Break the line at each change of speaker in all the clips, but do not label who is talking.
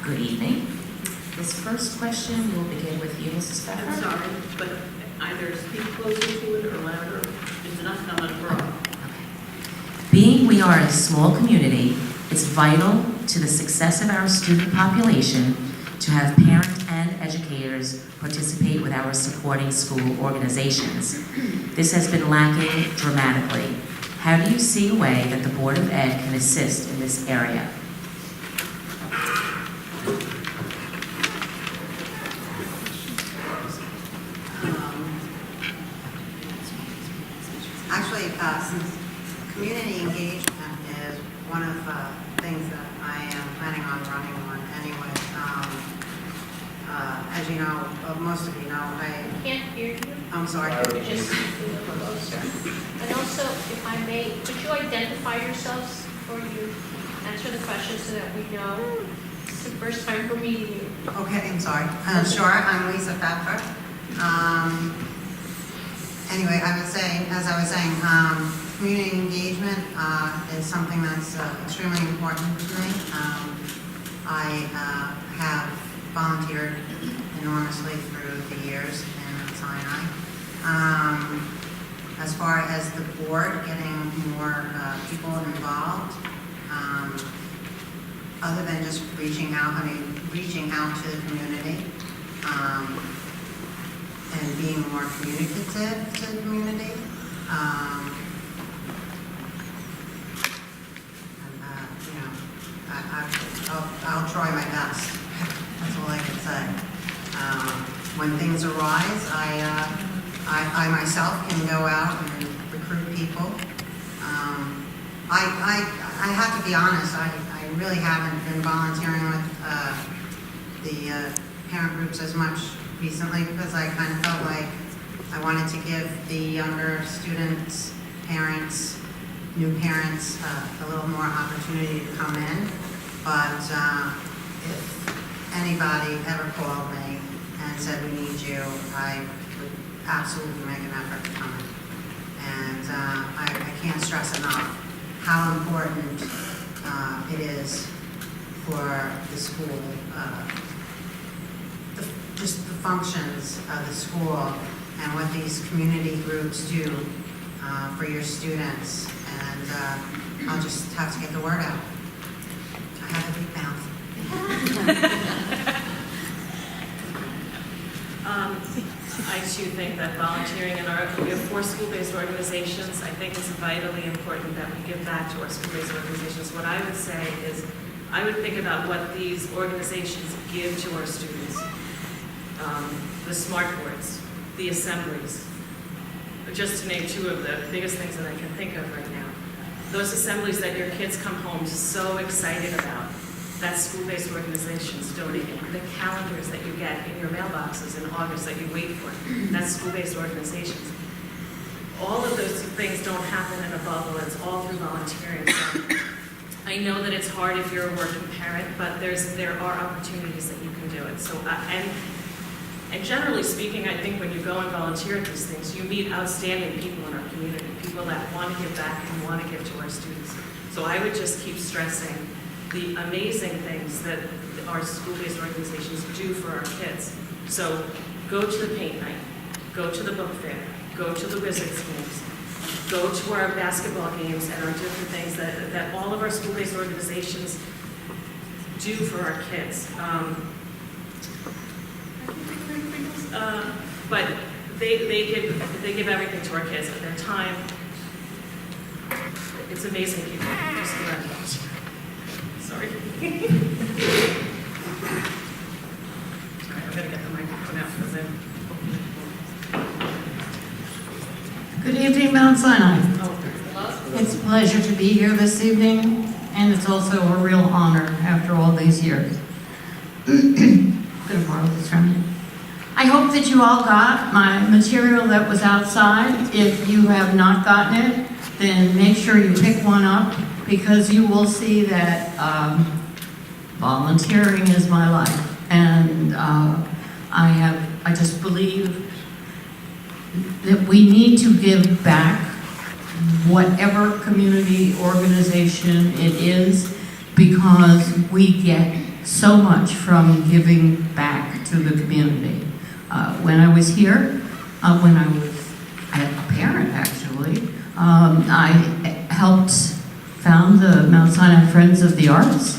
Good evening. This first question will begin with you, Mrs. Becker.
I'm sorry, but either speak closer to it or louder. It's not coming across.
Being we are a small community, it's vital to the success of our student population to have parents and educators participate with our supporting school organizations. This has been lacking dramatically. How do you see a way that the Board of Ed can assist in this area?
Actually, since community engagement is one of the things that I am planning on running on anyway. As you know, most of you know,
Can't hear you.
I'm sorry.
You're just a little closer. And also, if I may, could you identify yourselves before you answer the question so that we know? It's the first time for meeting you.
Okay, I'm sorry. Sure, I'm Lisa Pfeffer. Anyway, as I was saying, community engagement is something that's extremely important to me. I have volunteered enormously through the years in Sinai. As far as the board getting more people involved, other than just reaching out to the community and being more communicative to the community. I'll try my best. That's all I can say. When things arise, I myself can go out and recruit people. I have to be honest, I really haven't been volunteering with the parent groups as much recently because I kind of felt like I wanted to give the younger students, parents, new parents a little more opportunity to come in. But if anybody ever called me and said, we need you, I would absolutely make an effort to come in. And I can't stress enough how important it is for the school, just the functions of the school and what these community groups do for your students. And I'll just have to get the word out. I have a big mouth.
I too think that volunteering in we have 4 school-based organizations. I think it's vitally important that we give back to our school-based organizations. What I would say is I would think about what these organizations give to our students. The smart boards, the assemblies, just to name 2 of the biggest things that I can think of right now. Those assemblies that your kids come home so excited about, that school-based organizations donating. The calendars that you get in your mailboxes in August that you wait for, that's school-based organizations. All of those things don't happen in a bubble. It's all through volunteering. So I know that it's hard if you're a working parent, but there are opportunities that you can do it. So and generally speaking, I think when you go and volunteer at these things, you meet outstanding people in our community, people that want to give back and want to give to our students. So I would just keep stressing the amazing things that our school-based organizations do for our kids. So go to the paint night, go to the book fair, go to the Wizards games, go to our basketball games and our different things that all of our school-based organizations do for our kids. But they give everything to our kids, but their time, it's amazing people. Just sorry. Sorry, I'm gonna get the microphone out for Zoom.
Good evening, Mount Sinai.
Oh,
It's a pleasure to be here this evening, and it's also a real honor after all these years. Gonna borrow this from you. I hope that you all got my material that was outside. If you have not gotten it, then make sure you pick one up, because you will see that volunteering is my life, and I just believe that we need to give back whatever community organization it is, because we get so much from giving back to the community. When I was here, when I was a parent actually, I helped found the Mount Sinai Friends of the Arts,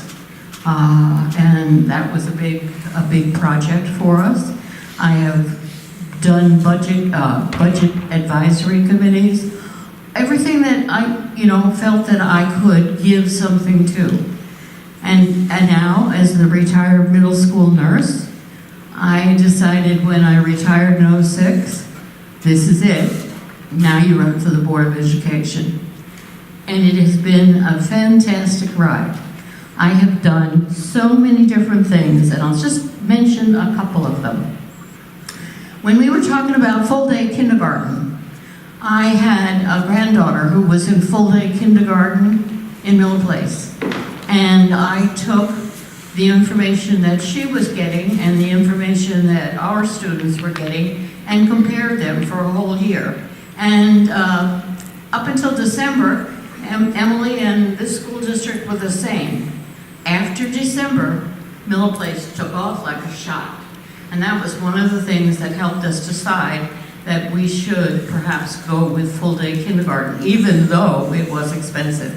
and that was a big project for us. I have done budget advisory committees, everything that I felt that I could give something to. And now, as the retired middle school nurse, I decided when I retired in '06, this is it. Now you run for the Board of Education. And it has been a fantastic ride. I have done so many different things, and I'll just mention a couple of them. When we were talking about full-day kindergarten, I had a granddaughter who was in full-day kindergarten in Miller Place. And I took the information that she was getting and the information that our students were getting and compared them for a whole year. And up until December, Emily and this school district were the same. After December, Miller Place took off like a shot. And that was one of the things that helped us decide that we should perhaps go with full-day kindergarten, even though it was expensive.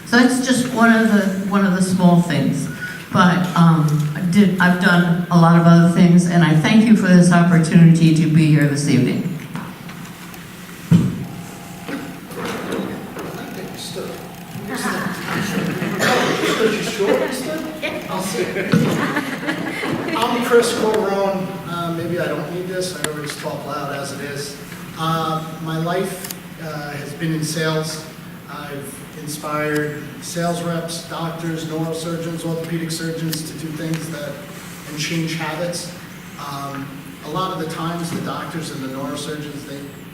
So that's just one of the small things. But I've done a lot of other things, and I thank you for this opportunity to be here this evening.
I'm Chris Corderone. Maybe I don't need this. I always talk loud as it is. My life has been in sales. I've inspired sales reps, doctors, neurosurgeons, orthopedic surgeons to do things and change habits. A lot of the times, the doctors and the neurosurgeons,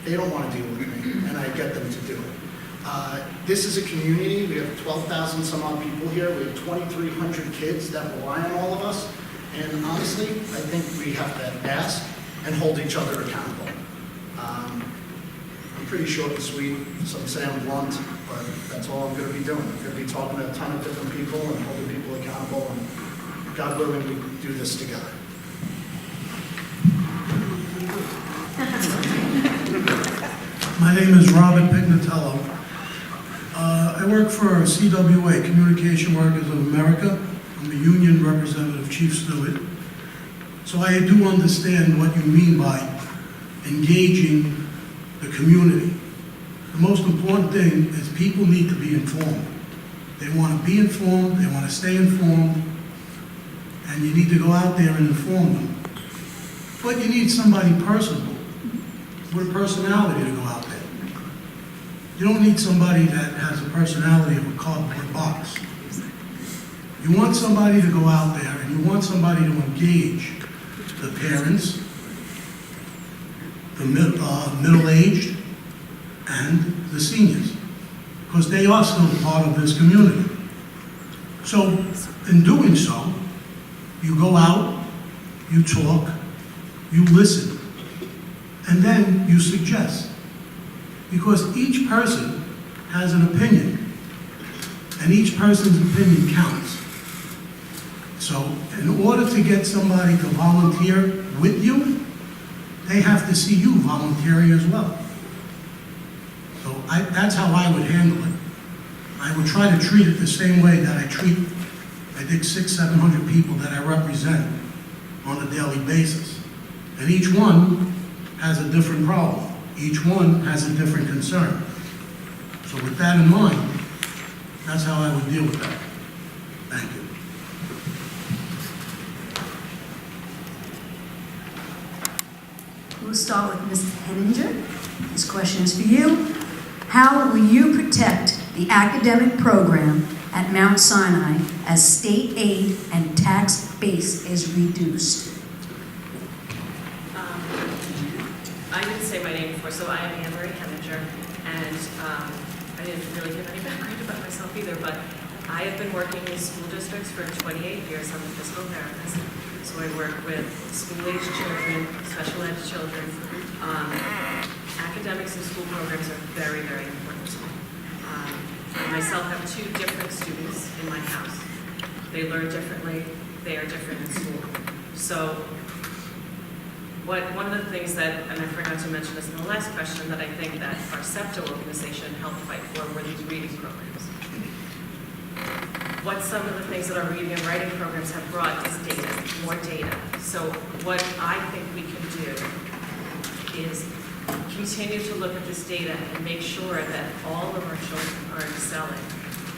they don't want to deal with me, and I get them to do it. This is a community. We have 12,000 some odd people here. We have 2,300 kids that rely on all of us. And honestly, I think we have to ask and hold each other accountable. I'm pretty short and sweet. Some say I'm blunt, but that's all I'm going to be doing. I'm going to be talking to a ton of different people and holding people accountable. And God willing, we do this together.
My name is Robert Pignatello. I work for CWA, Communication Workers of America. I'm the union representative chief steward. So I do understand what you mean by engaging the community. The most important thing is people need to be informed. They want to be informed, they want to stay informed, and you need to go out there and inform them. But you need somebody personable, with a personality to go out there. You don't need somebody that has a personality of a cardboard box. You want somebody to go out there, and you want somebody to engage the parents, the middle-aged, and the seniors, because they are still part of this community. So, in doing so, you go out, you talk, you listen, and then you suggest. Because each person has an opinion, and each person's opinion counts. So, in order to get somebody to volunteer with you, they have to see you volunteering as well. So that's how I would handle it. I would try to treat it the same way that I treat, I think, 600-700 people that I represent on a daily basis. And each one has a different problem. Each one has a different concern. So with that in mind, that's how I would deal with that. Thank you.
We'll start with Mr. Henninger. This question is for you. How will you protect the academic program at Mount Sinai as state aid and tax base is reduced?
I didn't say my name before, so I am Anne-Marie Henninger, and I didn't really give any background about myself either, but I have been working in school districts for 28 years. I'm a physical therapist, so I work with school-age children, special ed children. Academics and school programs are very, very important to me. I myself have 2 different students in my house. They learn differently. They are different in school. So one of the things that, and I forgot to mention this in the last question, that I think that our SEPTA organization helped fight for were these reading programs. What some of the things that our reading and writing programs have brought is data, more data. So what I think we can do is continue to look at this data and make sure that all of our children are excelling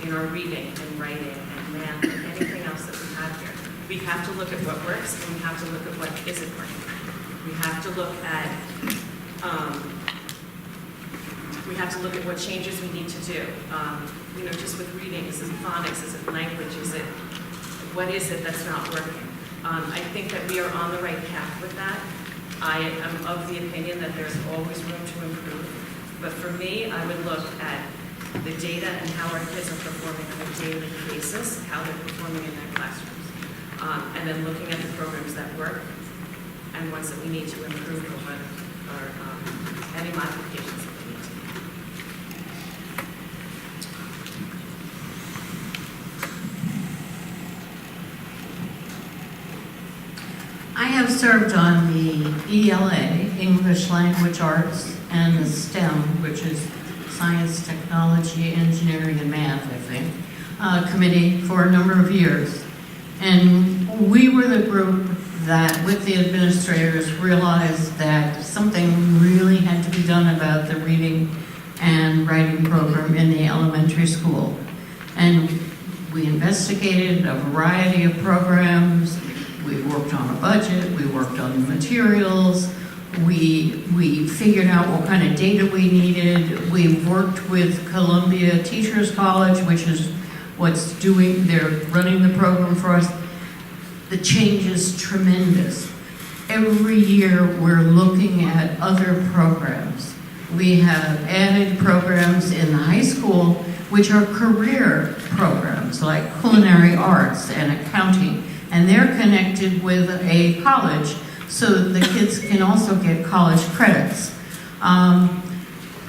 in our reading and writing and math and anything else that we have here. We have to look at what works and we have to look at what isn't working. We have to look at what changes we need to do. Just with reading, is it phonics, is it language, what is it that's not working? I think that we are on the right path with that. I am of the opinion that there's always room to improve. But for me, I would look at the data and how our kids are performing on a daily basis, how they're performing in their classrooms. And then looking at the programs that work and ones that we need to improve or any modifications that we need to make.
I have served on the ELA, English Language Arts, and the STEM, which is Science, Technology, Engineering, and Math, I think, committee for a number of years. And we were the group that, with the administrators, realized that something really had to be done about the reading and writing program in the elementary school. And we investigated a variety of programs. We worked on a budget, we worked on the materials, we figured out what kind of data we needed. We worked with Columbia Teachers College, which is they're running the program for us. The change is tremendous. Every year we're looking at other programs. We have added programs in the high school, which are career programs like culinary arts and accounting. And they're connected with a college so that the kids can also get college credits.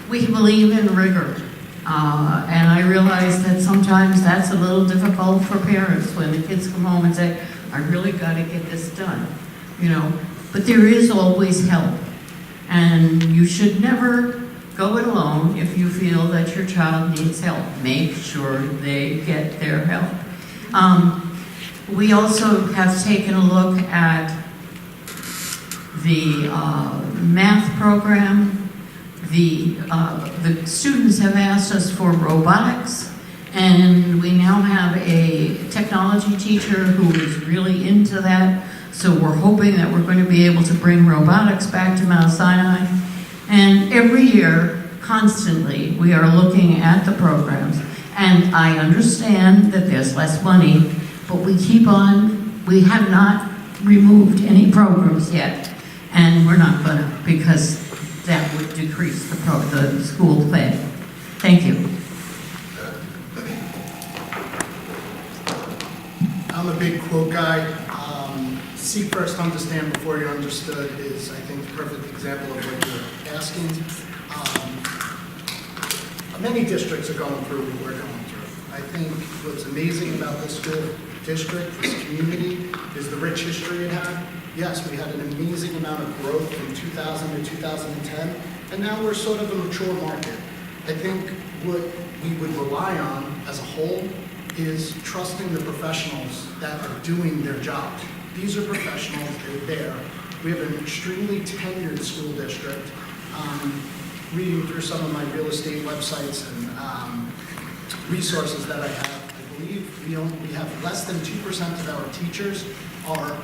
We believe in rigor. And I realize that sometimes that's a little difficult for parents when the kids come home and say, I really got to get this done, But there is always help. And you should never go it alone if you feel that your child needs help. Make sure they get their help. We also have taken a look at the math program. The students have asked us for robotics, and we now have a technology teacher who is really into that. So we're hoping that we're going to be able to bring robotics back to Mount Sinai. And every year, constantly, we are looking at the programs. And I understand that there's less money, but we keep on. We have not removed any programs yet, and we're not going to, because that would decrease the school pay. Thank you.
I'm a big quote guy. Seek first, understand before you're understood is, I think, the perfect example of what you're asking. Many districts are going through what we're going through. I think what's amazing about this school district, this community, is the rich history it had. Yes, we had an amazing amount of growth from 2000 to 2010, and now we're sort of a mature market. I think what we would rely on as a whole is trusting the professionals that are doing their jobs. These are professionals, they're there. We have an extremely tenured school district. Reading through some of my real estate websites and resources that I have, I believe we have less than 2% of our teachers are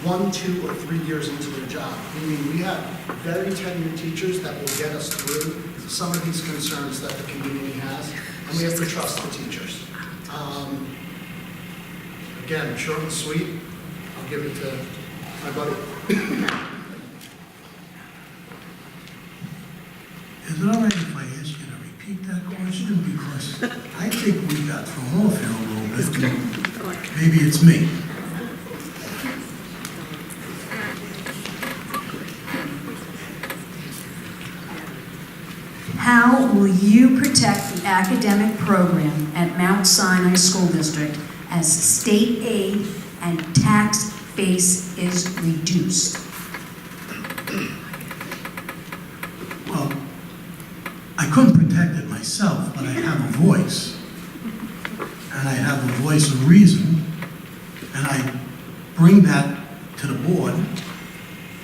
1, 2, or 3 years into their job. Meaning we have very tenured teachers that will get us through some of these concerns that the community has, and we have to trust the teachers. Again, short and sweet. I'll give it to my buddy.
Is it all right if I ask you to repeat that question? Because I think we got thrown off here a little bit. Maybe it's me.
How will you protect the academic program at Mount Sinai School District as state aid and tax base is reduced?
Well, I couldn't protect it myself, but I have a voice. And I have a voice of reason, and I bring that to the board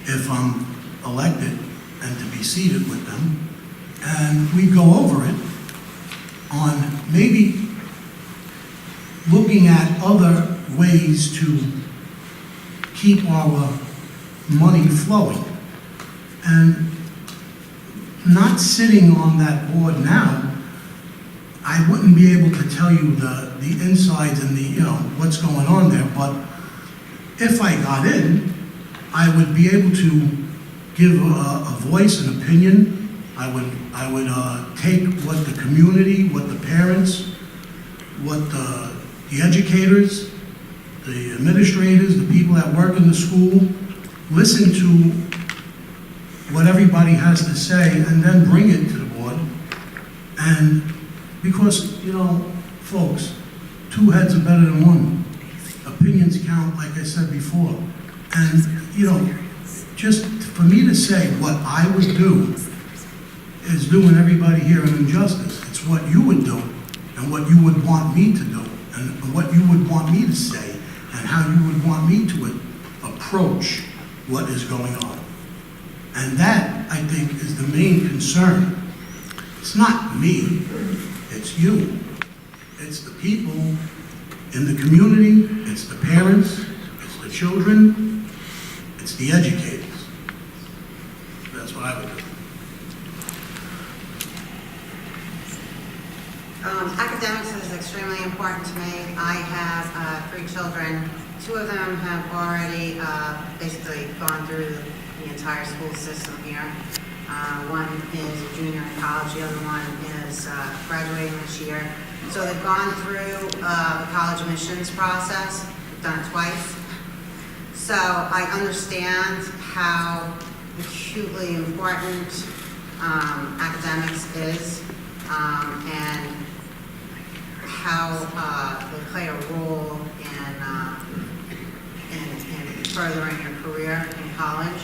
if I'm elected and to be seated with them. And we go over it on maybe looking at other ways to keep our money flowing. And not sitting on that board now, I wouldn't be able to tell you the insides and what's going on there, but if I got in, I would be able to give a voice, an opinion. I would take what the community, what the parents, what the educators, the administrators, the people that work in the school, listen to what everybody has to say and then bring it to the board. And because, folks, two heads are better than one. Opinions count, like I said before. And, just for me to say what I would do is doing everybody here an injustice. It's what you would do and what you would want me to do and what you would want me to say and how you would want me to approach what is going on. And that, I think, is the main concern. It's not me, it's you. It's the people in the community, it's the parents, it's the children, it's the educators. That's what I would do.
Academics is extremely important to me. I have 3 children. 2 of them have already basically gone through the entire school system here. One is a junior in college, the other one is graduating this year. So they've gone through the college admissions process, done it twice. So I understand how acutely important academics is and how they play a role in furthering your career in college.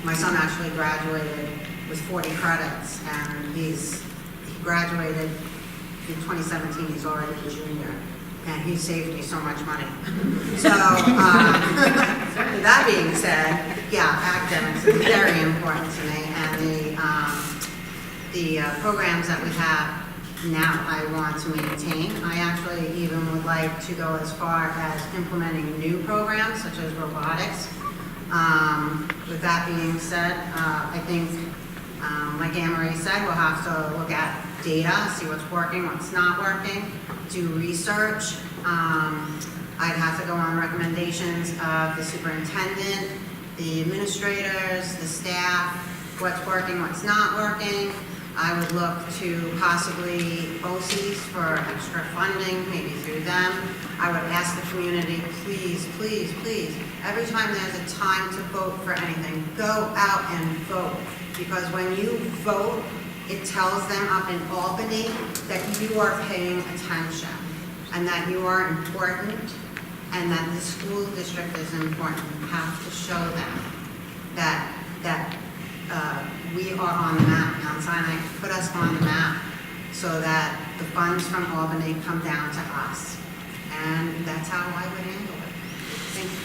My son actually graduated with 40 credits, and he graduated in 2017. He's already a junior, and he saved me so much money. So, that being said, yeah, academics is very important to me, and the programs that we have now I want to maintain. I actually even would like to go as far as implementing new programs such as robotics. With that being said, I think, like Anne-Marie said, we'll have to look at data, see what's working, what's not working, do research. I'd have to go on recommendations of the superintendent, the administrators, the staff, what's working, what's not working. I would look to possibly BOCES for extra funding, maybe through them. I would ask the community, please, please, please, every time there's a time to vote for anything, go out and vote. Because when you vote, it tells them up in Albany that you are paying attention and that you are important and that the school district is important. You have to show them that we are on the map. Mount Sinai put us on the map so that the funds from Albany come down to us. And that's how I would handle it. Thank you.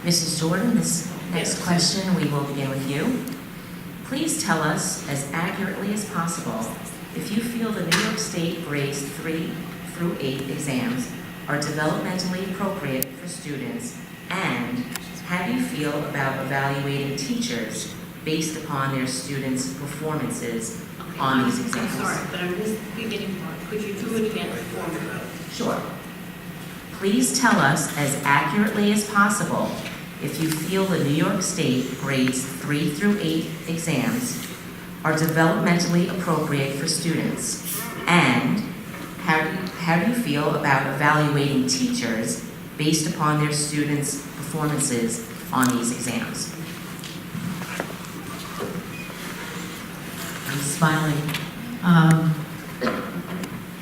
Mrs. Jordan, this next question, we will begin with you. Please tell us, as accurately as possible, if you feel the New York State grades 3 through 8 exams are developmentally appropriate for students, and how do you feel about evaluating teachers based upon their students' performances on these exams?
I'm sorry, but I missed the beginning part. Could you do it again for me?
Sure. Please tell us, as accurately as possible, if you feel the New York State grades 3 through 8 exams are developmentally appropriate for students, and how do you feel about evaluating teachers based upon their students' performances on these exams?
I'm smiling.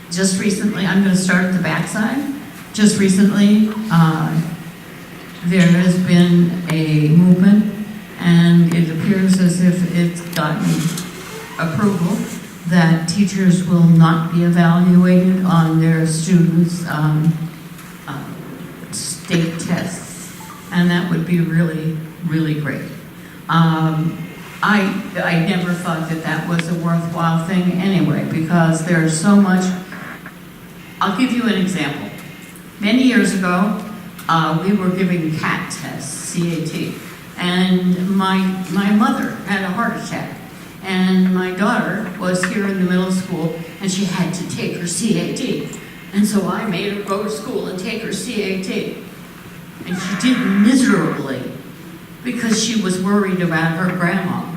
Just recently, I'm going to start at the backside. Just recently, there has been a movement, and it appears as if it's gotten approval that teachers will not be evaluated on their students' state tests, and that would be really, really great. I never thought that that was a worthwhile thing anyway, because there's so much. I'll give you an example. Many years ago, we were giving CAT tests, CAT, and my mother had a heart attack, and my daughter was here in the middle school, and she had to take her CAT, and so I made her go to school and take her CAT, and she did miserably because she was worried about her grandma.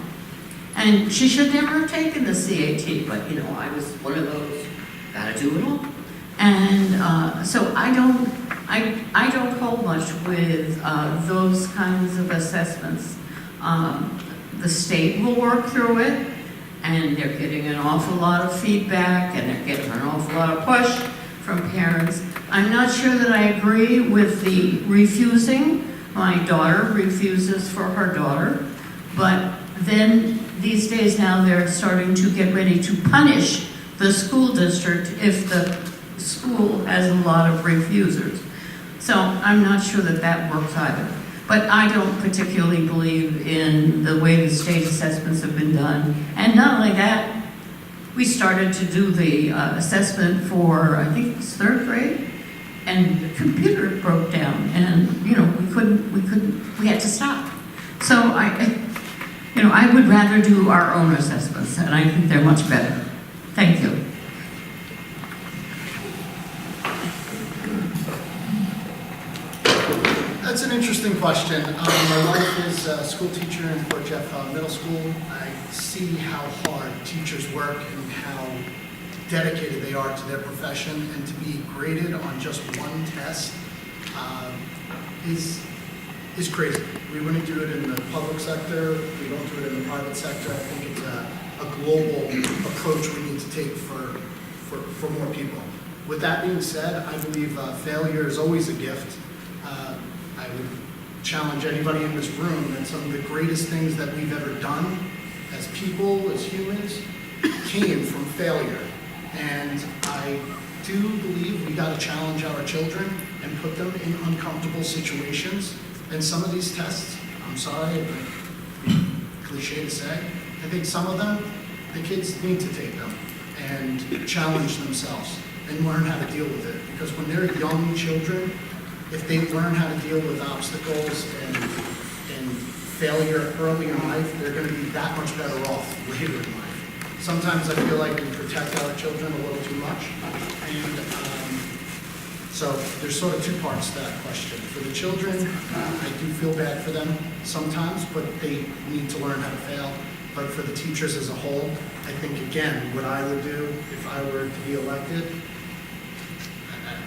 And she should never have taken the CAT, but you know, I was one of those, gotta do it all. And so I don't hold much with those kinds of assessments. The state will work through it, and they're getting an awful lot of feedback, and they're getting an awful lot of push from parents. I'm not sure that I agree with the refusing. My daughter refuses for her daughter, but then these days now they're starting to get ready to punish the school district if the school has a lot of refusers. So I'm not sure that that works either. But I don't particularly believe in the way the state assessments have been done. And not only that, we started to do the assessment for, I think it's 3rd grade, and the computer broke down, and you know, we had to stop. So I would rather do our own assessments, and I think they're much better. Thank you.
That's an interesting question. My wife is a school teacher in Port Jeff Middle School. I see how hard teachers work and how dedicated they are to their profession, and to be graded on just one test is crazy. We wouldn't do it in the public sector. We don't do it in the private sector. I think it's a global approach we need to take for more people. With that being said, I believe failure is always a gift. I would challenge anybody in this room that some of the greatest things that we've ever done as people, as humans, came from failure. And I do believe we got to challenge our children and put them in uncomfortable situations. And some of these tests, I'm sorry, but cliche to say, I think some of them, the kids need to take them and challenge themselves and learn how to deal with it. Because when they're young children, if they learn how to deal with obstacles and failure early in life, they're going to be that much better off later in life. Sometimes I feel like we protect our children a little too much. And so there's sort of two parts to that question. For the children, I do feel bad for them sometimes, but they need to learn how to fail. But for the teachers as a whole, I think, again, what I would do if I were to be elected,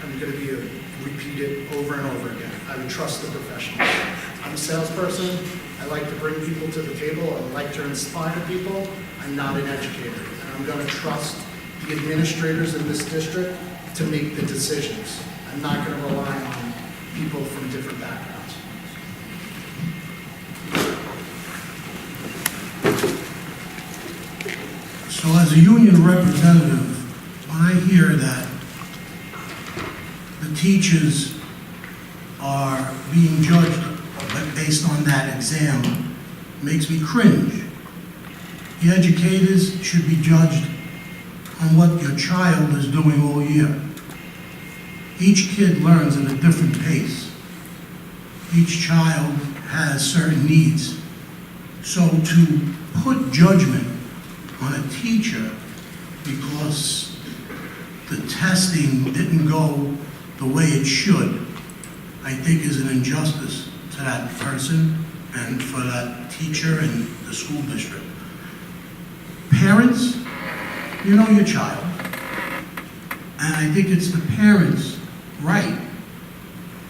I'm going to repeat it over and over again. I would trust the professionals. I'm a salesperson. I like to bring people to the table. I like to inspire people. I'm not an educator. And I'm going to trust the administrators in this district to make the decisions. I'm not going to rely on people from different backgrounds.
So as a union representative, when I hear that the teachers are being judged based on that exam, it makes me cringe. The educators should be judged on what your child is doing all year. Each kid learns at a different pace. Each child has certain needs. So to put judgment on a teacher because the testing didn't go the way it should, I think is an injustice to that person and for that teacher and the school district. Parents, you know your child, and I think it's the parents' right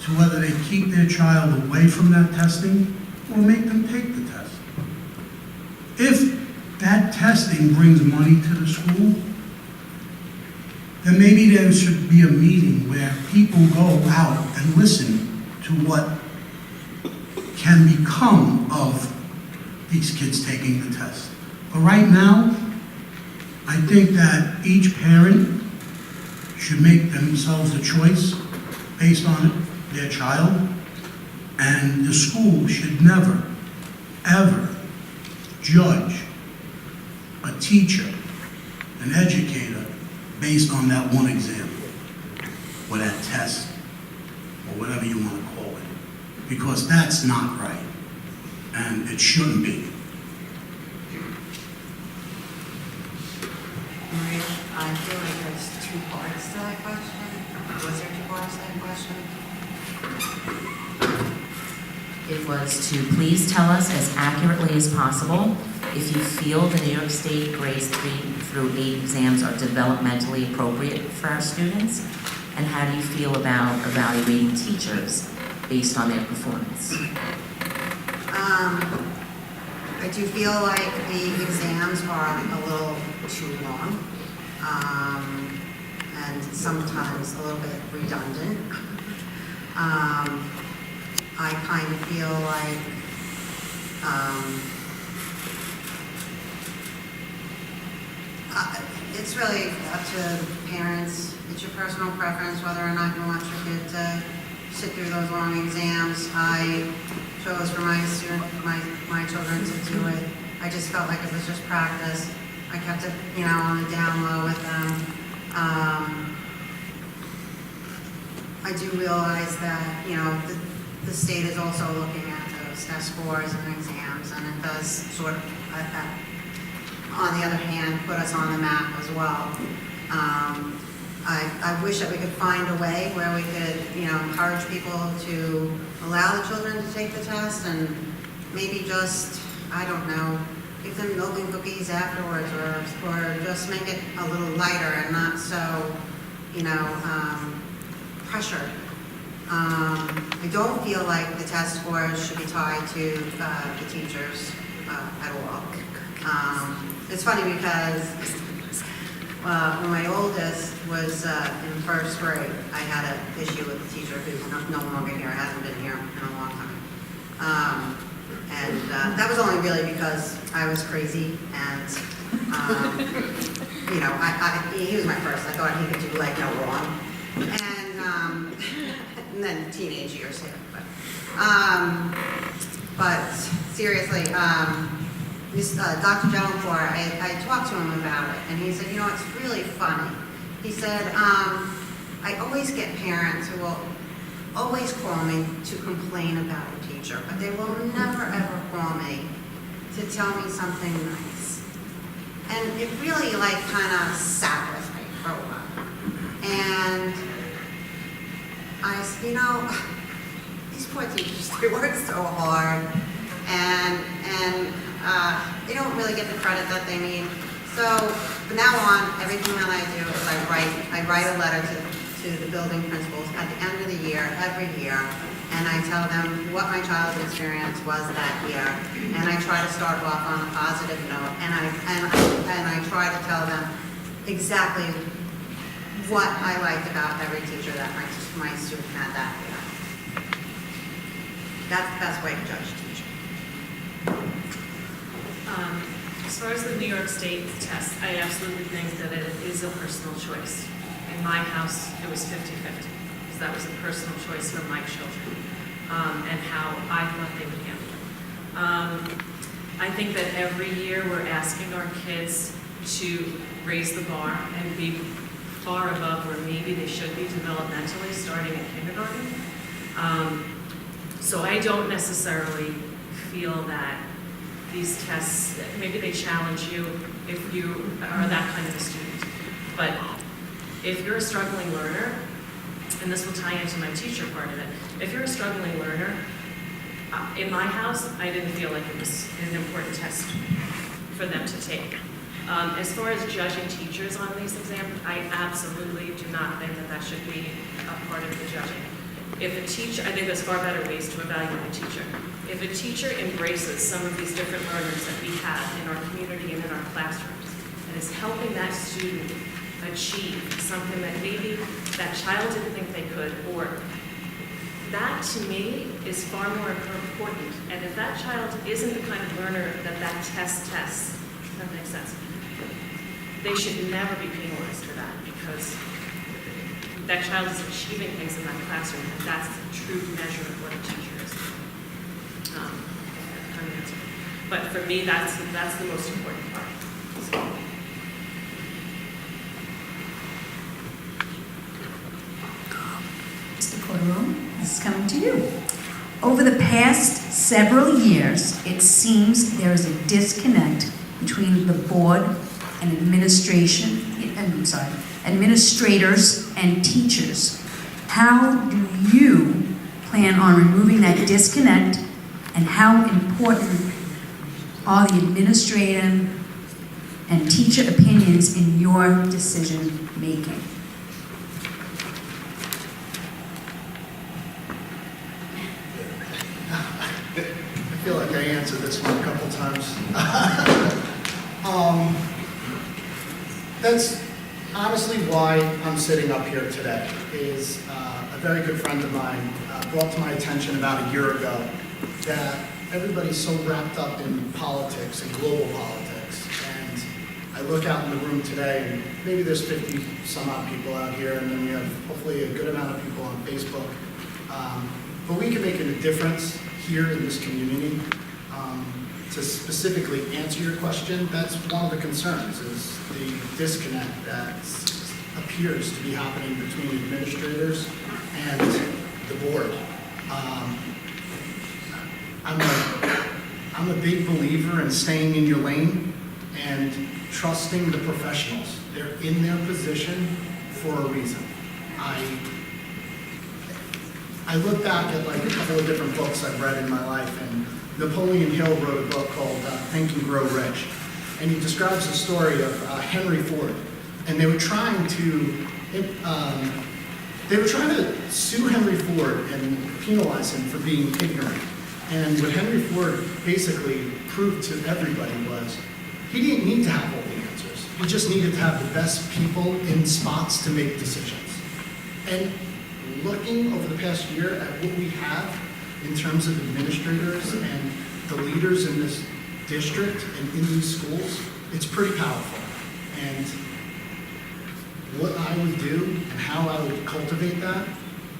to whether they keep their child away from that testing or make them take the test. If they that testing brings money to the school, then maybe there should be a meeting where people go out and listen to what can become of these kids taking the test. But right now, I think that each parent should make themselves a choice based on their child, and the school should never, ever judge a teacher, an educator, based on that one exam, or that test, or whatever you want to call it. Because that's not right, and it shouldn't be.
Maria, I feel like there's two parts to that question. Was there two parts to that question?
It was to please tell us as accurately as possible if you feel the New York State grades 3 through 8 exams are developmentally appropriate for our students, and how do you feel about evaluating teachers based on their performance?
I do feel like the exams are a little too long, and sometimes a little bit redundant. I kind of feel like it's really up to parents. It's your personal preference whether or not you want your kid to sit through those long exams. I chose for my children to do it. I just felt like it was just practice. I kept it, on the down low with them. I do realize that, the state is also looking at those test scores and exams, and it does sort of, on the other hand, put us on the map as well. I wish that we could find a way where we could, encourage people to allow the children to take the test, and maybe just, I don't know, give them milk and cookies afterwards, or just make it a little lighter and not so, pressured. I don't feel like the test scores should be tied to the teachers at all. It's funny because when my oldest was in first grade, I had an issue with the teacher who's no longer here, hasn't been here in a long time. And that was only really because I was crazy, and he was my first. I thought he could do no wrong, and then teenage years here. But seriously, this Dr. Gentlecore, I talked to him about it, and he said, it's really funny. He said, I always get parents who will always call me to complain about a teacher, but they will never ever call me to tell me something nice. And it really kind of sat with me for a while. And I said, these poor teachers, they work so hard, and they don't really get the credit that they need. So from now on, everything that I do is I write a letter to the building principals at the end of the year, every year, and I tell them what my child's experience was that year, and I try to start off on a positive note, and I try to tell them exactly what I liked about every teacher that my student had that year. That's the best way to judge a teacher.
As far as the New York State test, I absolutely think that it is a personal choice. In my house, it was 50-50, because that was a personal choice for my children, and how I thought they would handle it. I think that every year we're asking our kids to raise the bar and be far above where maybe they should be developmentally, starting in kindergarten. So I don't necessarily feel that these tests, maybe they challenge you if you are that kind of a student. But if you're a struggling learner, and this will tie into my teacher part of it, if you're a struggling learner, in my house, I didn't feel like it was an important test for them to take. As far as judging teachers on these exams, I absolutely do not think that should be a part of the judging. If a teacher, I think there's far better ways to evaluate a teacher. If a teacher embraces some of these different learners that we have in our community and in our our classrooms and is helping that student achieve something that maybe that child didn't think they could, or that to me is far more important. And if that child isn't the kind of learner that that test tests, if that makes sense, they should never be penalized for that, because that child is achieving things in that classroom, and that's the true measure of what a teacher is. But for me, that's the most important part. So.
Mr. Corderone, this is coming to you. Over the past several years, it seems there is a disconnect between the board and administrators and teachers. How do you plan on removing that disconnect, and how important are the administrative and teacher opinions in your decision making?
I feel like I answered this one a couple times. That's honestly why I'm sitting up here today, is a very good friend of mine brought to my attention about a year ago that everybody's so wrapped up in politics and global politics. And I look out in the room today, and maybe there's 50 some odd people out here, and then we have hopefully a good amount of people on Facebook. But we can make a difference here in this community. To specifically answer your question, that's one of the concerns, is the disconnect that appears to be happening between administrators and the board. I'm a big believer in staying in your lane and trusting the professionals. They're in their position for a reason. I look back at like a couple of different books I've read in my life, and Napoleon Hill wrote a book called Think and Grow Rich. And he describes the story of Henry Ford. And they were trying to sue Henry Ford and penalize him for being ignorant. And what Henry Ford basically proved to everybody was he didn't need to have all the answers. He just needed to have the best people in spots to make decisions. And looking over the past year at what we have in terms of administrators and the leaders in this district and in these schools, it's pretty powerful. And what I would do and how I would cultivate that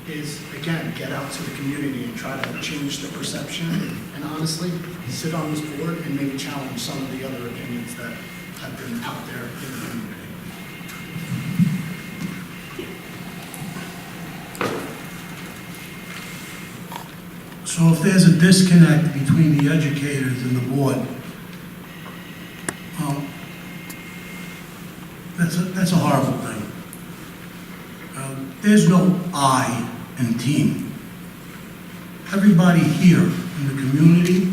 is, again, get out to the community and try to change the perception, and honestly, sit on this board and maybe challenge some of the other opinions that have been out there in the community.
So if there's a disconnect between the educators and the board, that's a horrible thing. There's no I in team. Everybody here in the community,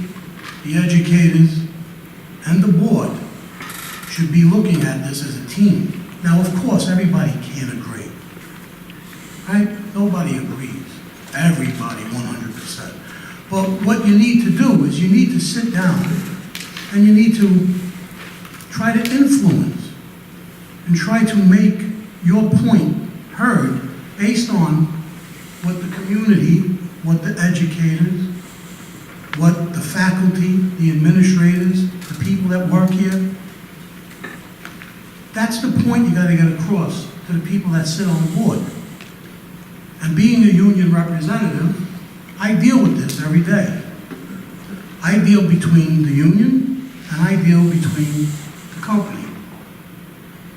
the educators, and the board should be looking at this as a team. Now, of course, everybody can't agree, right? Nobody agrees. Everybody, 100%. But what you need to do is you need to sit down and you need to try to influence and try to make your point heard based on what the community, what the educators, what the faculty, the administrators, the people that work here. That's the point you got to get across to the people that sit on the board. And being a union representative, I deal with this every day. I deal between the union and I deal between the company.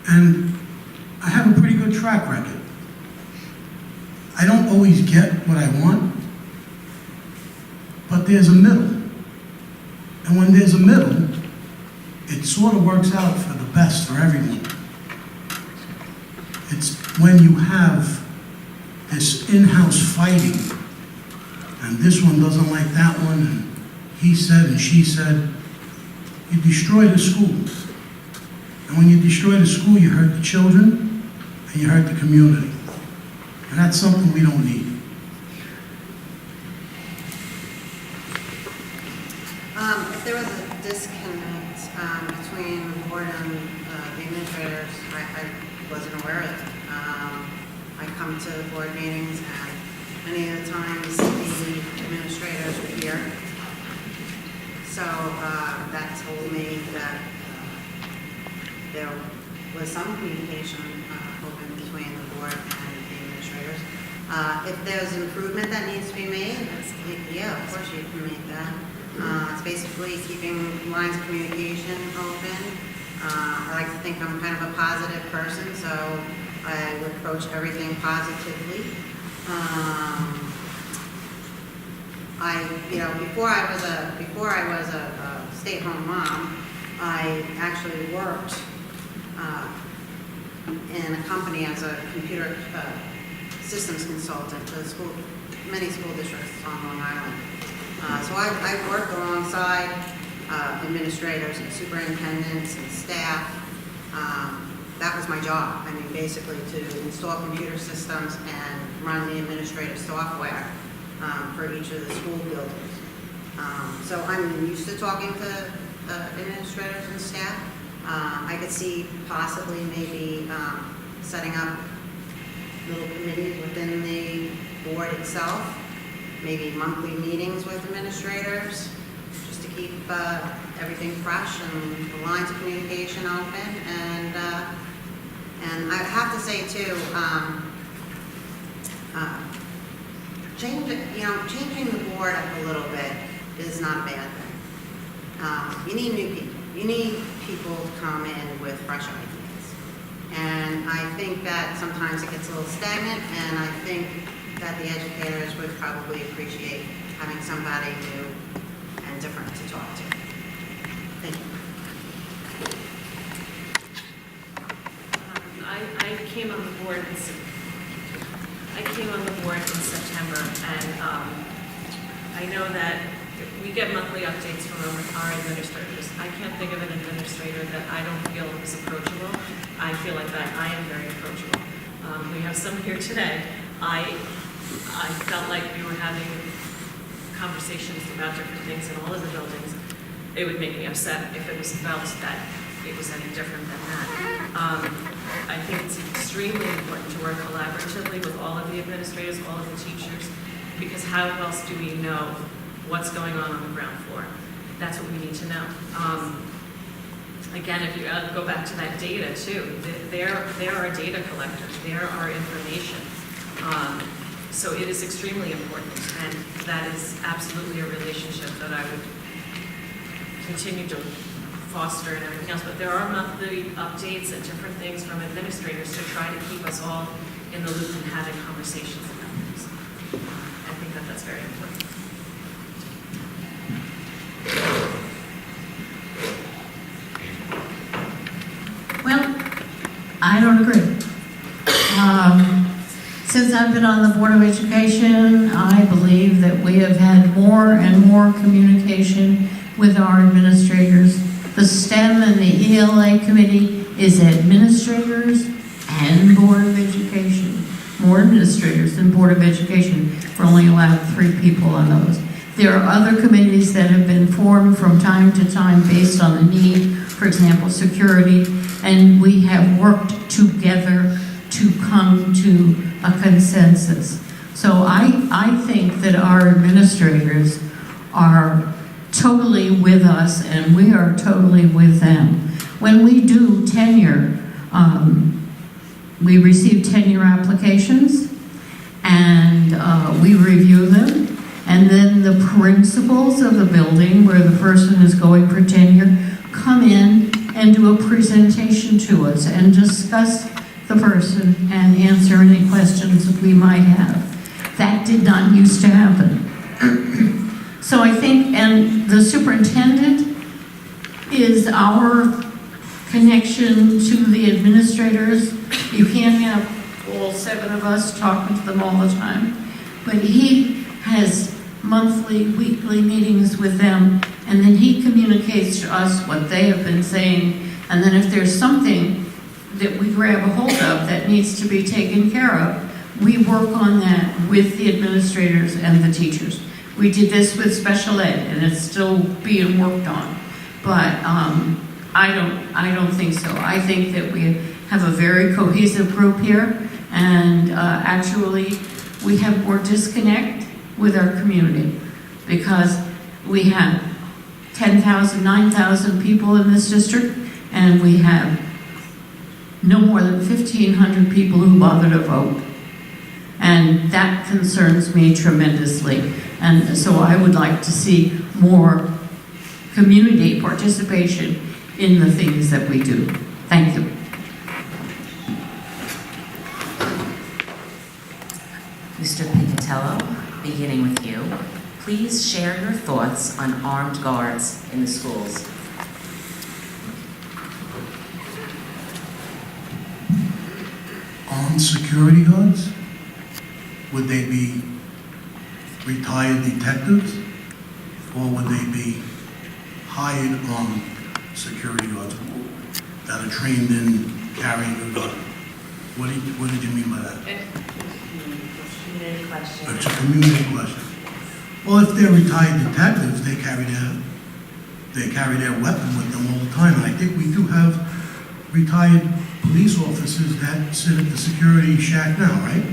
And I have a pretty good track record. I don't always get what I want, but there's a middle. And when there's a middle, it sort of works out for the best for everyone. It's when you have this in-house fighting, and this one doesn't like that one, and he said and she said, you destroy the school. And when you destroy the school, you hurt the children, and you hurt the community. And that's something we don't need.
If there was a disconnect between the board administrators, I wasn't aware of it. I come to board meetings and many of the times the administrators were here. So that told me that there was some communication open between the board and the administrators. If there's improvement that needs to be made, yeah, of course you can make that. It's basically keeping lines of communication open. I like to think I'm kind of a positive person, so I would approach everything positively. Before I was a stay-at-home mom, I actually worked in a company as a computer systems consultant to many school districts on Long Island. So I worked alongside administrators and superintendents and staff. That was my job. I mean, basically to install computer systems and run the administrative software for each of the school buildings. So I'm used to talking to administrators and staff. I could see possibly maybe setting up little committees within the board itself, maybe monthly meetings with administrators, just to keep everything fresh and the lines of communication open. And I have to say too, changing the board up a little bit is not a bad thing. You need new people. You need people to come in with fresh ideas. And I think that sometimes it gets a little stagnant, and I think that the educators would probably appreciate having somebody new and different to talk to. Thank you.
I came on the board in September, and I know that we get monthly updates from our administrators. I can't think of an administrator that I don't feel is approachable. I feel like that I am very approachable. We have some here today. I felt like we were having conversations about different things in all of the buildings. It would make me upset if it was felt that it was any different than that. I think it's extremely important to work collaboratively with all of the administrators, all of the teachers, because how else do we know what's going on the ground floor? That's what we need to know. Again, if you go back to that data too, there are data collectors, there are information. So it is extremely important, and that is absolutely a relationship that I would continue to foster and everything else. But there are monthly updates and different things from administrators to try to keep us all in the loop and having conversations about things. I think that that's very important.
Well, I don't agree. Since I've been on the Board of Education, I believe that we have had more and more communication with our administrators. The STEM and the ELA committee is administrators and Board of Education. More administrators than Board of Education. We're only allowed 3 people on those. There are other committees that have been formed from time to time based on the need, for example, security, and we have worked together to come to a consensus. So I think that our administrators are totally with us and we are totally with them. When we do tenure, we receive tenure applications and we review them, and then the principals of the building where the person is going for tenure come in and do a presentation to us and discuss the person and answer any questions that we might have. That did not used to happen. So I think, and the superintendent is our connection to the administrators. You can't have all 7 of us talking to them all the time, but he has monthly, weekly meetings with them, and then he communicates to us what they have been saying, and then if there's something that we grab a hold of that needs to be taken care of, we work on that with the administrators and the teachers. We did this with special ed, and it's still being worked on. But I don't think so. I think that we have a very cohesive group here, and actually, we have more disconnect with our community because we have 10,000, 9,000 people in this district, and we have no more than 1,500 people who bother to vote. And that concerns me tremendously. And so I would like to see more community participation in the things that we do. Thank you.
Mr. Picatello, beginning with you, please share your thoughts on armed guards in the schools.
Armed security guards? Would they be retired detectives? Or would they be hired armed security guards that are trained in carrying a gun? What did you mean by that?
Community question.
It's a community question. Well, if they're retired detectives, they carry their weapon with them all the time. And I think we do have retired police officers that sit at the security shack now, right?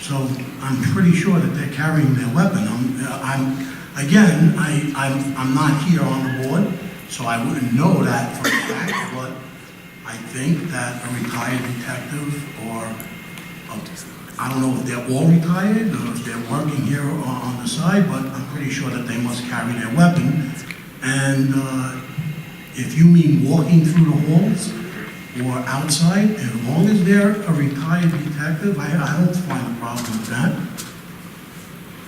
So I'm pretty sure that they're carrying their weapon. I'm not here on the board, so I wouldn't know that for a fact, but I think that a retired detective or I don't know if they're all retired or if they're working here on the side, but I'm pretty sure that they must carry their weapon. And if you mean walking through the halls or outside, as long as they're a retired detective, I don't find a problem with that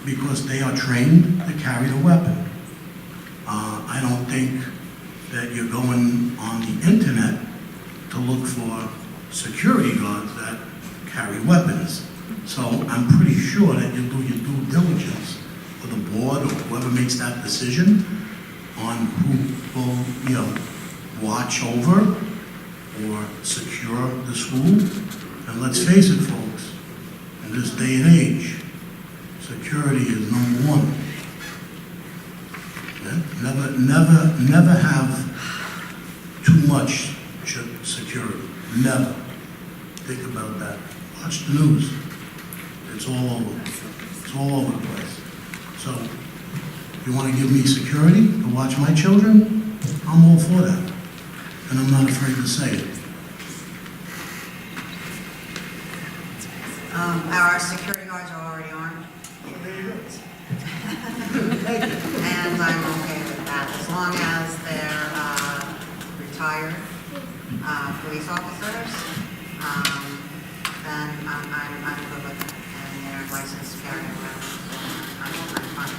because they are trained to carry the weapon. I don't think that you're going on the internet to look for security guards that carry weapons. So I'm pretty sure that you do your due diligence for the board or whoever makes that decision on who will, watch over or secure the school. And let's face it, folks, in this day and age, security is number one. Yeah? Never have too much security. Never. Think about that. Watch the news. It's all over. It's all over the place. So, if you want to give me security to watch my children, I'm all for that. And I'm not afraid to say it.
Our security guards are already armed. And I'm okay with that, as long as they're retired police officers, then I'm good with it. And they're licensed to carry around, so I'm fine.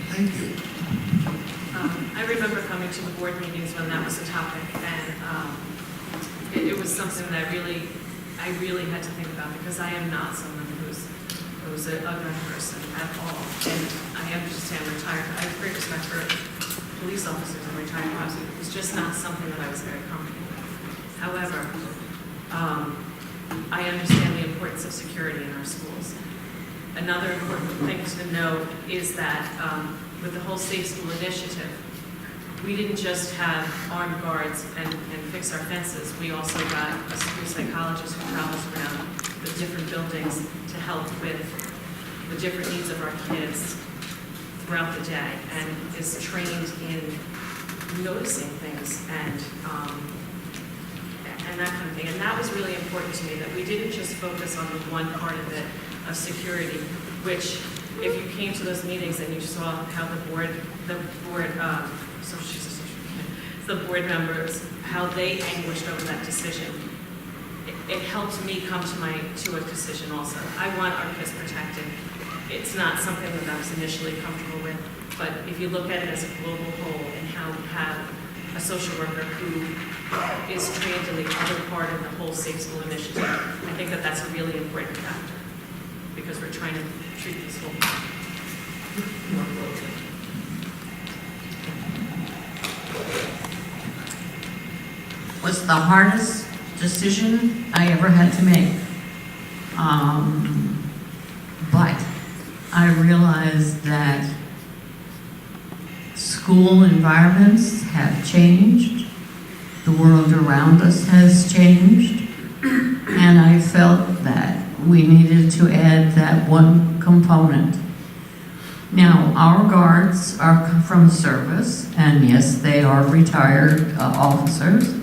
Thank you.
I remember coming to the board meetings when that was a topic, and it was something that I really had to think about, because I am not someone who's a gun person at all. And I understand retired, I have great respect for police officers and retired officers. It was just not something that I was very comfortable with. However, I understand the importance of security in our schools. Another important thing to note is that with the whole Safe School Initiative, we didn't just have armed guards and fix our fences. We also got a school psychologist who travels around the different buildings to help with the different needs of our kids throughout the day, and is trained in noticing things and that kind of thing. And that was really important to me, that we didn't just focus on the one part of it, of security, which if you came to those meetings and you saw how the board members, how they anguished over that decision, it helped me come to a decision also. I want our kids protected. It's not something that I was initially comfortable with, but if you look at it as a global whole and how we have a social worker who is trained in the other part of the whole Safe School Initiative, I think that that's a really important factor, because we're trying to treat these schools more globally.
Was the hardest decision I ever had to make. But I realized that school environments have changed. The world around us has changed. And I felt that we needed to add that one component. Now, our guards are from service, and yes, they are retired officers,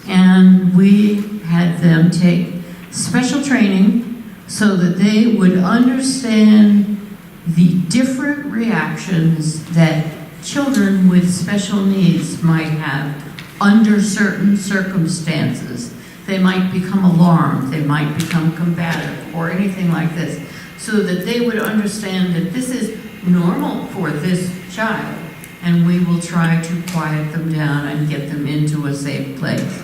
and we had them take special training so that they would understand the different reactions that children with special needs might have under certain circumstances. They might become alarmed, they might become combative, or anything like this, so that they would understand that this is normal for this child, and we will try to quiet them down and get them into a safe place.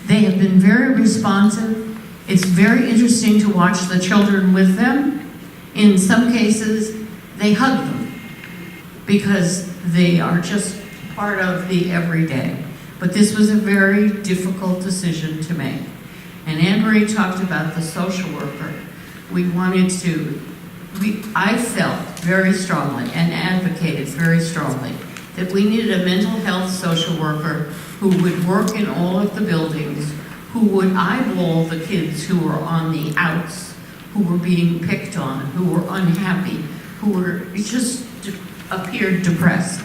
They have been very responsive. It's very interesting to watch the children with them. In some cases, they hug them because they are just part of the everyday. But this was a very difficult decision to make. And Anne Marie talked about the social worker. I felt very strongly and advocated very strongly that we needed a mental health social worker who would work in all of the buildings, who would eyeball the kids who were on the outs, who were being picked on, who were unhappy, who were just appeared depressed.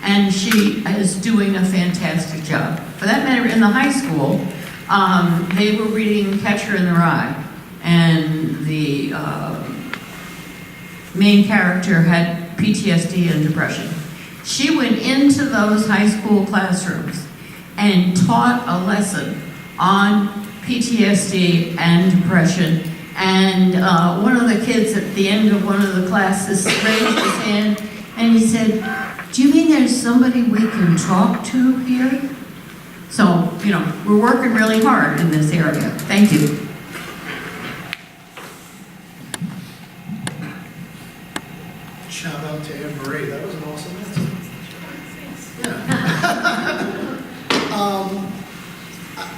And she is doing a fantastic job. For that matter, in the high school, they were reading Catcher in the Rye, and the main character had PTSD and depression. She went into those high school classrooms and taught a lesson on PTSD and depression. And one of the kids at the end of one of the classes raised his hand and he said, "Do you mean there's somebody we can talk to here?" So, we're working really hard in this area. Thank you.
Shout out to Anne Marie, that was an awesome answer. Yeah.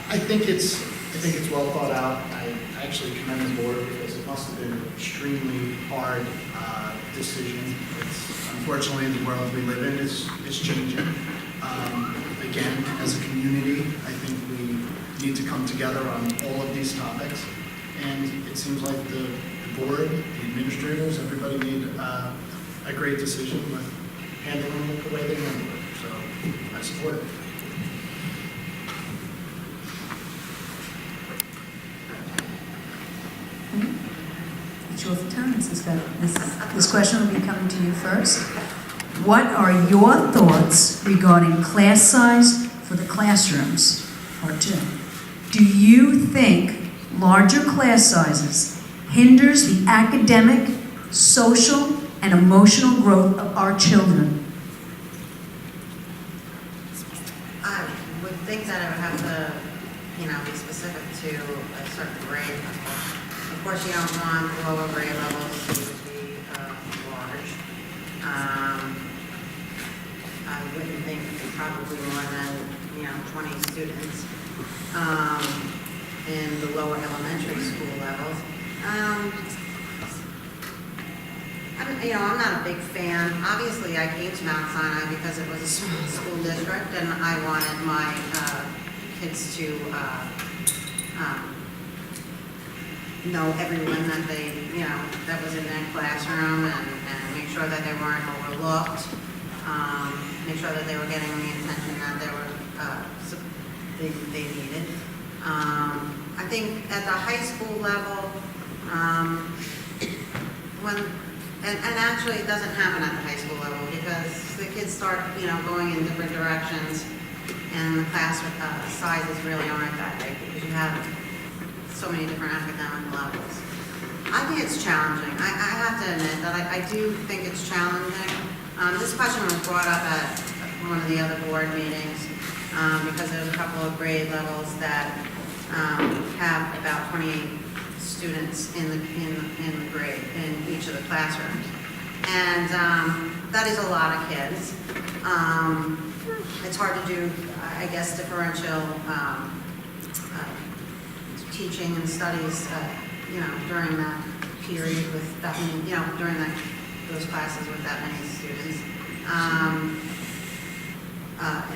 I think it's well thought out. I actually commend the board because it must have been an extremely hard decision. Unfortunately, the world we live in is changing. Again, as a community, I think we need to come together on all of these topics. And it seems like the board, the administrators, everybody made a great decision with handling it the way they handled it. So I support it.
It's your turn, this question will be coming to you first. What are your thoughts regarding class size for the classrooms? Part 2. Do you think larger class sizes hinders the academic, social, and emotional growth of our children?
I would think that I would have to, be specific to a certain grade level. Of course, you don't want lower grade levels to be large. I wouldn't think probably more than, 20 students in the lower elementary school levels. I'm not a big fan. Obviously, I came to Mount Sinai because it was a small school district, and I wanted my kids to know everyone that that was in their classroom, and make sure that they weren't overlooked. Make sure that they were getting the attention that they needed. I think at the high school level, and actually it doesn't happen at the high school level because the kids start, going in different directions, and the class sizes really aren't that big because you have so many different academic levels. I think it's challenging. I have to admit that I do think it's challenging. This question was brought up at one of the other board meetings because there's a couple of grade levels that have about 28 students in the grade in each of the classrooms, and that is a lot of kids. It's hard to do, I guess, differential teaching and studies, during that period with that many, during those classes with that many students.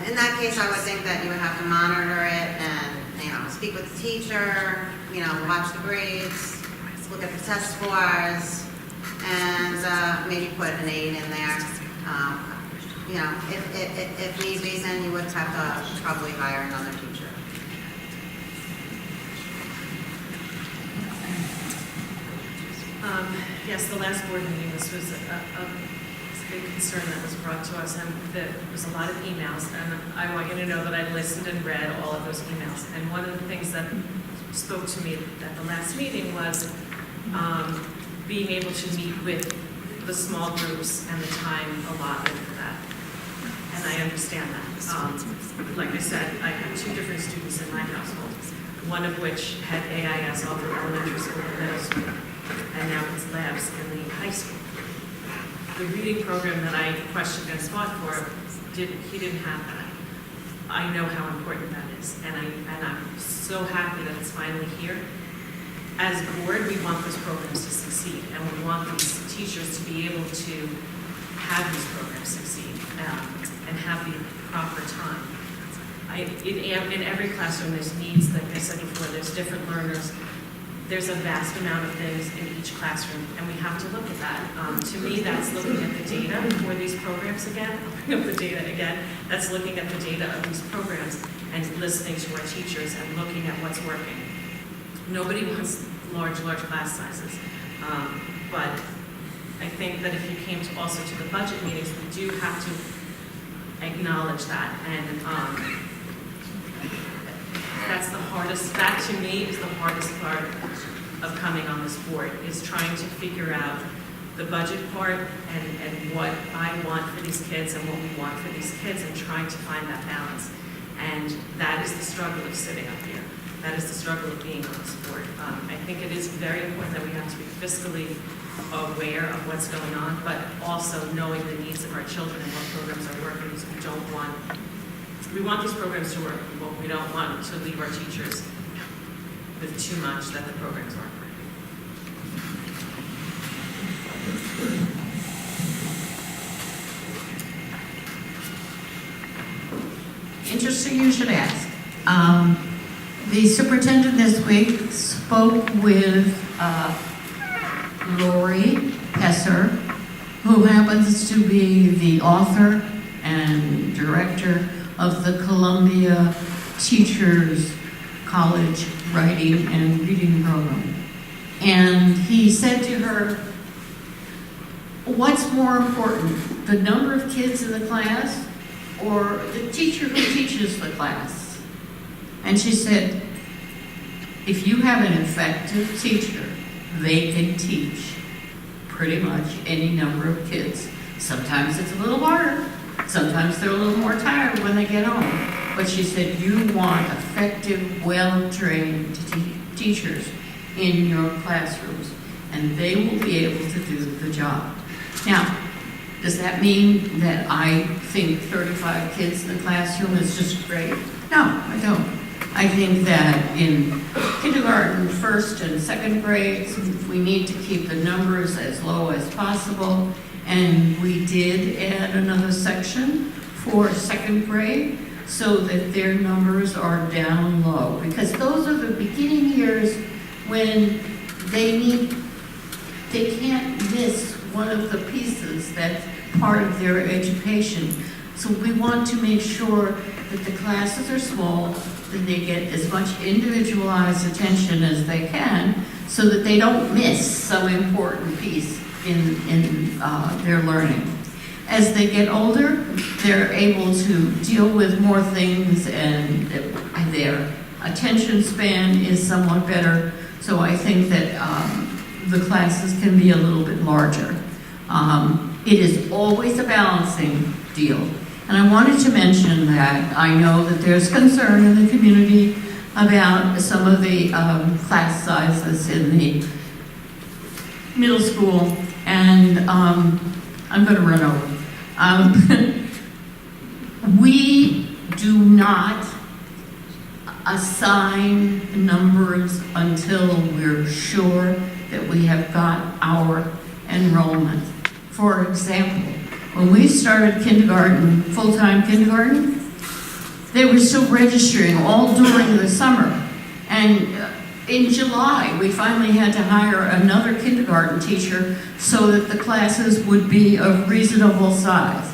In that case, I would think that you would have to monitor it and, speak with the teacher, watch the grades, look at the test scores, and maybe put an aide in there. If need be, then you would have to probably hire another teacher.
Yes, the last board meeting, this was a big concern that was brought to us, and there was a lot of emails, and I want you to know that I listened and read all of those emails. And one of the things that spoke to me at the last meeting was being able to meet with the small groups and the time allotted for that. And I understand that. Like I said, I have 2 different students in my household, one of which had AIS all through elementary school and middle school, and now it's labs in the high school. The reading program that I questioned and fought for, he didn't have that. I know how important that is, and I'm so happy that it's finally here. As a board, we want those programs to succeed, and we want these teachers to be able to have these programs succeed and have the proper time. In every classroom, there's needs, like I said before, there's different learners. There's a vast amount of things in each classroom, and we have to look at that. To me, that's looking at the data for these programs again. I'll bring up the data again. That's looking at the data of these programs and listening to our teachers and looking at what's working. Nobody wants large class sizes, but I think that if you came also to the budget meetings, we do have to acknowledge that, and that's the hardest, that to me is the hardest part of coming on this board, is trying to figure out the budget part and what I want for these kids and what we want for these kids, and trying to find that balance. And that is the struggle of sitting up here. That is the struggle of being on this board. I think it is very important that we have to be fiscally aware of what's going on, but also knowing the needs of our children and what programs are working, because we want these programs to work, but we don't want to leave our teachers with too much that the programs aren't working.
Interesting you should ask. The superintendent this week spoke with Lori Pesser, who happens to be the author and director of the Columbia Teachers College Writing and Reading Program. And he said to her, what's more important, the number of kids in the class or the teacher who teaches the class? And she said, if you have an effective teacher, they can teach pretty much any number of kids. Sometimes it's a little harder. Sometimes they're a little more tired when they get home. But she said, you want effective, well-trained teachers in your classrooms, and they will be able to do the job. Now, does that mean that I think 35 kids in the classroom is just great? No, I don't. I think that in kindergarten, first and second grades, we need to keep the numbers as low as possible. And we did add another section for second grade so that their numbers are down low. Because those are the beginning years when they can't miss one of the pieces that's part of their education. So we want to make sure that the classes are small, that they get as much individualized attention as they can, so that they don't miss some important piece in their learning. As they get older, they're able to deal with more things, and their attention span is somewhat better. So I think that the classes can be a little bit larger. It is always a balancing deal. And I wanted to mention that I know that there's concern in the community about some of the class sizes in the middle school, and I'm going to run over. We do not assign numbers until we're sure that we have got our enrollment. For example, When we started kindergarten, full-time kindergarten, they were still registering all during the summer. And in July, we finally had to hire another kindergarten teacher so that the classes would be of reasonable size.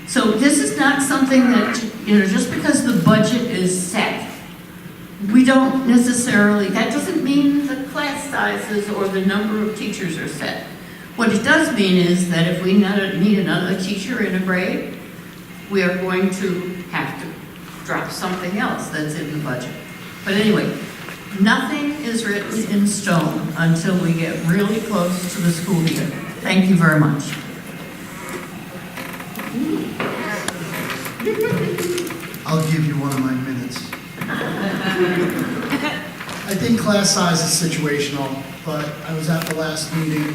So this is not something that, just because the budget is set, we don't necessarily, that doesn't mean the class sizes or the number of teachers are set. What it does mean is that if we need another teacher in a grade, we are going to have to drop something else that's in the budget. But anyway, nothing is written in stone until we get really close to the school year. Thank you very much.
I'll give you one of my minutes. I think class size is situational, but I was at the last meeting,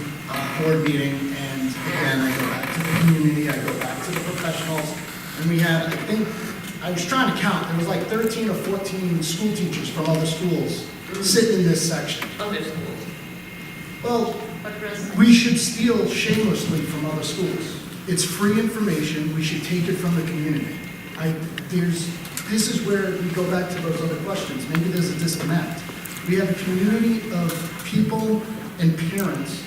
board meeting, and again, I go back to the community, I go back to the professionals, and we had, I think, I was trying to count, there was like 13 or 14 school teachers from other schools sitting in this section.
Other schools.
Well, we should steal shamelessly from other schools. It's free information, we should take it from the community. This is where we go back to those other questions. Maybe there's a disconnect. We have a community of people and parents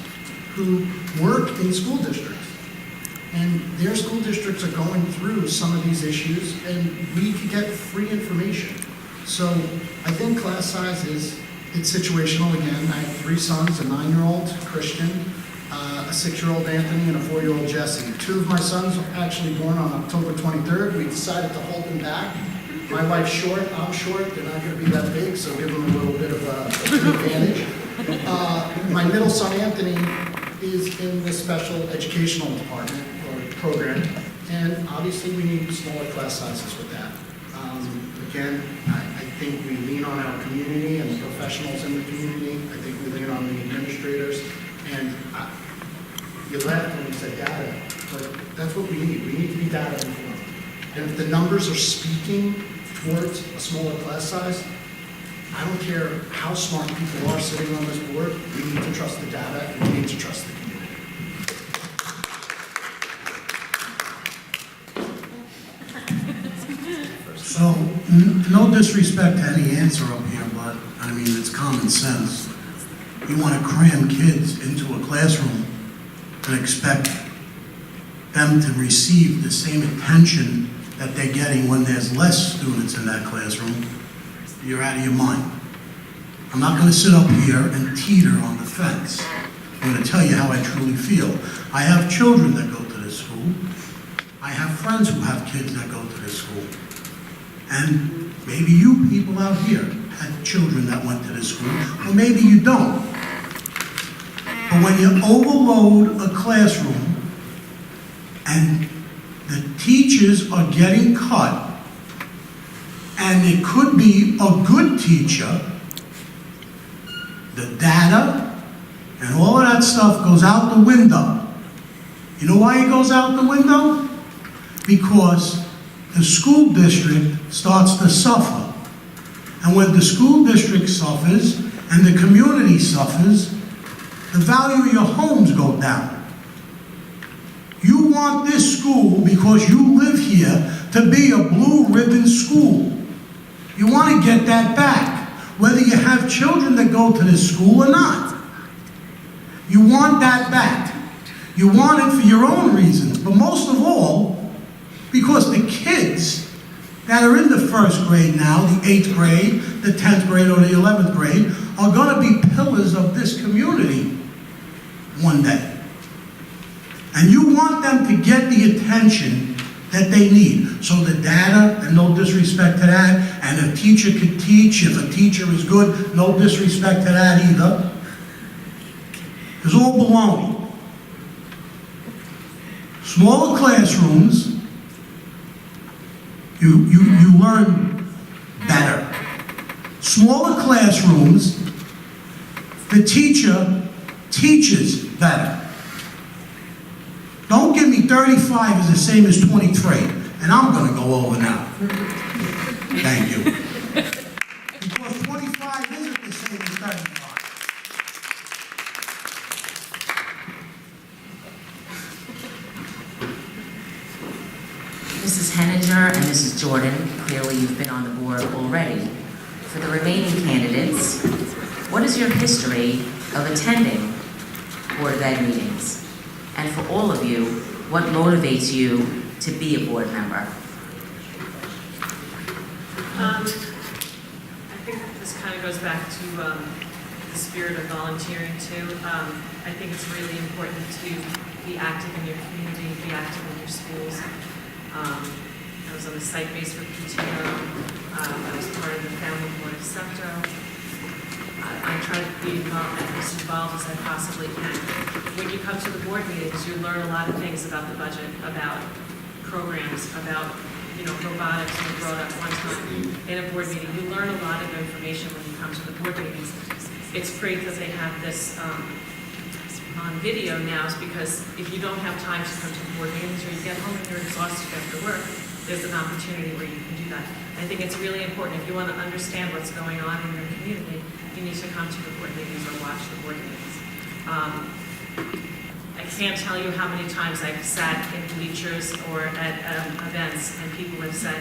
who work in school districts. And their school districts are going through some of these issues, and we could get free information. So I think class size it's situational again. I have 3 sons, a 9-year-old, Christian, a 6-year-old Anthony, and a 4-year-old Jesse. 2 of my sons were actually born on October 23rd. We decided to hold them back. My wife's short, I'm short, they're not gonna be that big, so give them a little bit of an advantage. My middle son, Anthony, is in the special educational department or program, and obviously we need smaller class sizes with that. Again, I think we lean on our community and the professionals in the community. I think we lean on the administrators, and you laughed when you said data, but that's what we need. We need to be data informed. And if the numbers are speaking towards a smaller class size, I don't care how smart people are sitting on this board, we need to trust the data and we need to trust the community.
So, no disrespect to any answer up here, but, I mean, it's common sense. You want to cram kids into a classroom and expect them to receive the same attention that they're getting when there's less students in that classroom, you're out of your mind. I'm not going to sit up here and teeter on the fence. I'm going to tell you how I truly feel. I have children that go to this school. I have friends who have kids that go to this school. And maybe you people out here had children that went to this school, or maybe you don't. But when you overload a classroom and the teachers are getting cut, and it could be a good teacher, the data and all of that stuff goes out the window. You know why it goes out the window? Because the school district starts to suffer. And when the school district suffers and the community suffers, the value of your homes go down. You want this school, because you live here, to be a blue ribbon school. You want to get that back, whether you have children that go to this school or not. You want that back. You want it for your own reasons, but most of all, because the kids that are in the 1st grade now, the 8th grade, the 10th grade, or the 11th grade, are going to be pillars of this community one day. And you want them to get the attention that they need. So the data, and no disrespect to that, and a teacher could teach, if a teacher is good, no disrespect to that either, is all baloney. Smaller classrooms, you learn better. Smaller classrooms, the teacher teaches better. Don't give me 35 is the same as 23, and I'm going to go over now. Thank you. Because 25 isn't the same as 35.
Obviously, you've been on the board already. For the remaining candidates, what is your history of attending Board of Ed meetings? And for all of you, what motivates you to be a board member?
I think this kind of goes back to the spirit of volunteering too. I think it's really important to be active in your community, be active in your schools. I was on the site base for PTO. I was part of the family board of SEPTO. I try to be as involved as I possibly can. When you come to the board meetings, you learn a lot of things about the budget, about programs, about robotics we brought up one time in a board meeting. You learn a lot of information when you come to the board meetings. It's great that they have this on video now, because if you don't have time to come to the board meetings or you get home and you're exhausted after work, there's an opportunity where you can do that. I think it's really important. If you want to understand what's going on in your community, you need to come to the board meetings or watch the board meetings. I can't tell you how many times I've sat in bleachers or at events and people have said,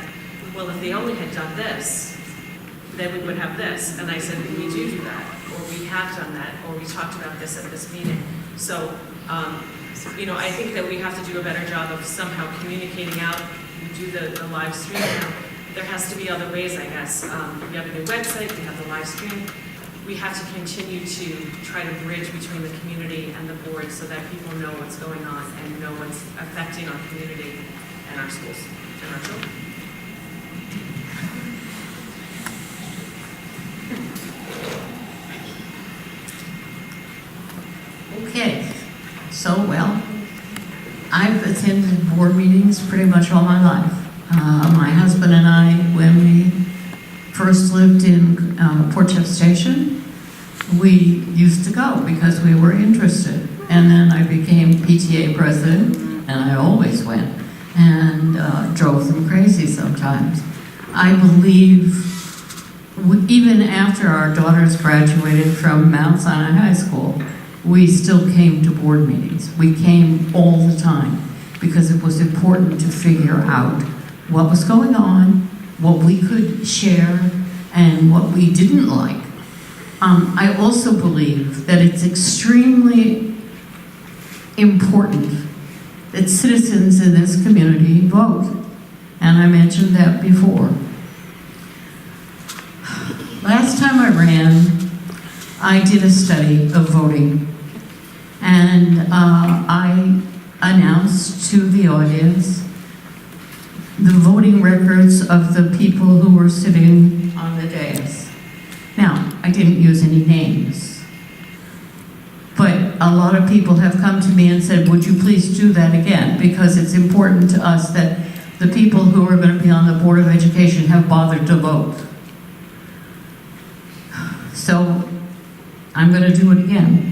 well, if they only had done this, then we would have this. And I said, we do that, or we have done that, or we talked about this at this meeting. So, I think that we have to do a better job of somehow communicating out. We do the live stream now. There has to be other ways, I guess. We have a new website, we have the live stream. We have to continue to try to bridge between the community and the board so that people know what's going on and know what's affecting our community and our schools and our children.
Okay, so I've attended board meetings pretty much all my life. My husband and I, when we first lived in Port Jeff Station, we used to go because we were interested. And then I became PTA president, and I always went, and drove them crazy sometimes. I believe even after our daughters graduated from Mount Sinai High School, we still came to board meetings. We came all the time because it was important to figure out what was going on, what we could share, and what we didn't like. I also believe that it's extremely important that citizens in this community vote, and I mentioned that before. Last time I ran, I did a study of voting, and I announced to the audience the voting records of the people who were sitting on the dais. Now, I didn't use any names, but a lot of people have come to me and said, would you please do that again? Because it's important to us that the people who are going to be on the Board of Education have bothered to vote. So, I'm going to do it again.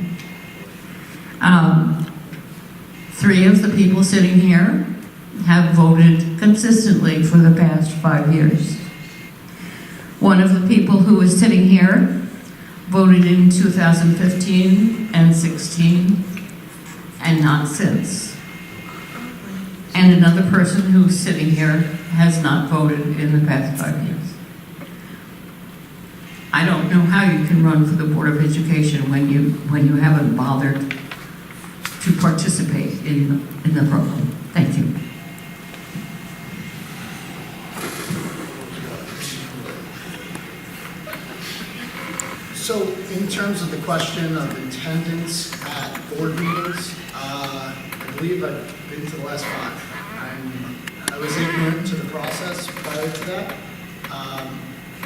3 of the people sitting here have voted consistently for the past 5 years. One of the people who is sitting here voted in 2015 and 16, and not since. And another person who's sitting here has not voted in the past 5 years. I don't know how you can run for the Board of Education when you haven't bothered to participate in the program. Thank you.
So in terms of the question of attendance at board meetings, I believe I've been to the last 5. I was ignorant to the process prior to that.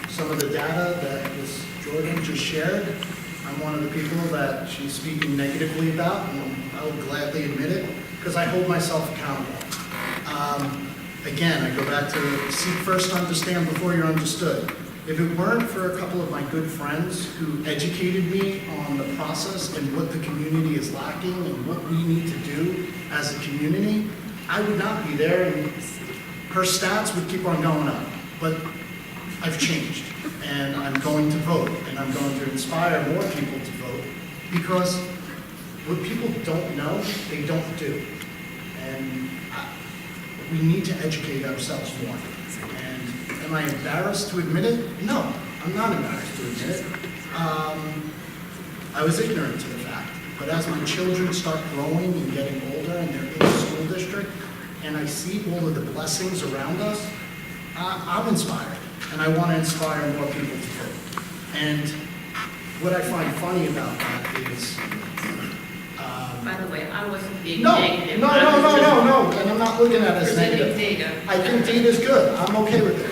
Some of the data that Ms. Jordan just shared, I'm one of the people that she's speaking negatively about, and I will gladly admit it, because I hold myself accountable. Again, I go back to seek first to understand before you're understood. If it weren't for a couple of my good friends who educated me on the process and what the community is lacking and what we need to do as a community, I would not be there, and her stats would keep on going up. But I've changed, and I'm going to vote, and I'm going to inspire more people to vote, because what people don't know, they don't do. And we need to educate ourselves more. And Am I embarrassed to admit it? No, I'm not embarrassed to admit it. I was ignorant to the fact. But as my children start growing and getting older and they're in the school district, and I see all of the blessings around us, I'm inspired. And I want to inspire more people to vote. And what I find funny about that is,
By the way, I wasn't being
no,
negative.
no, no, no, no, no, and I'm not looking at it as
Presenting
negative.
data.
I think data's good, I'm okay with it.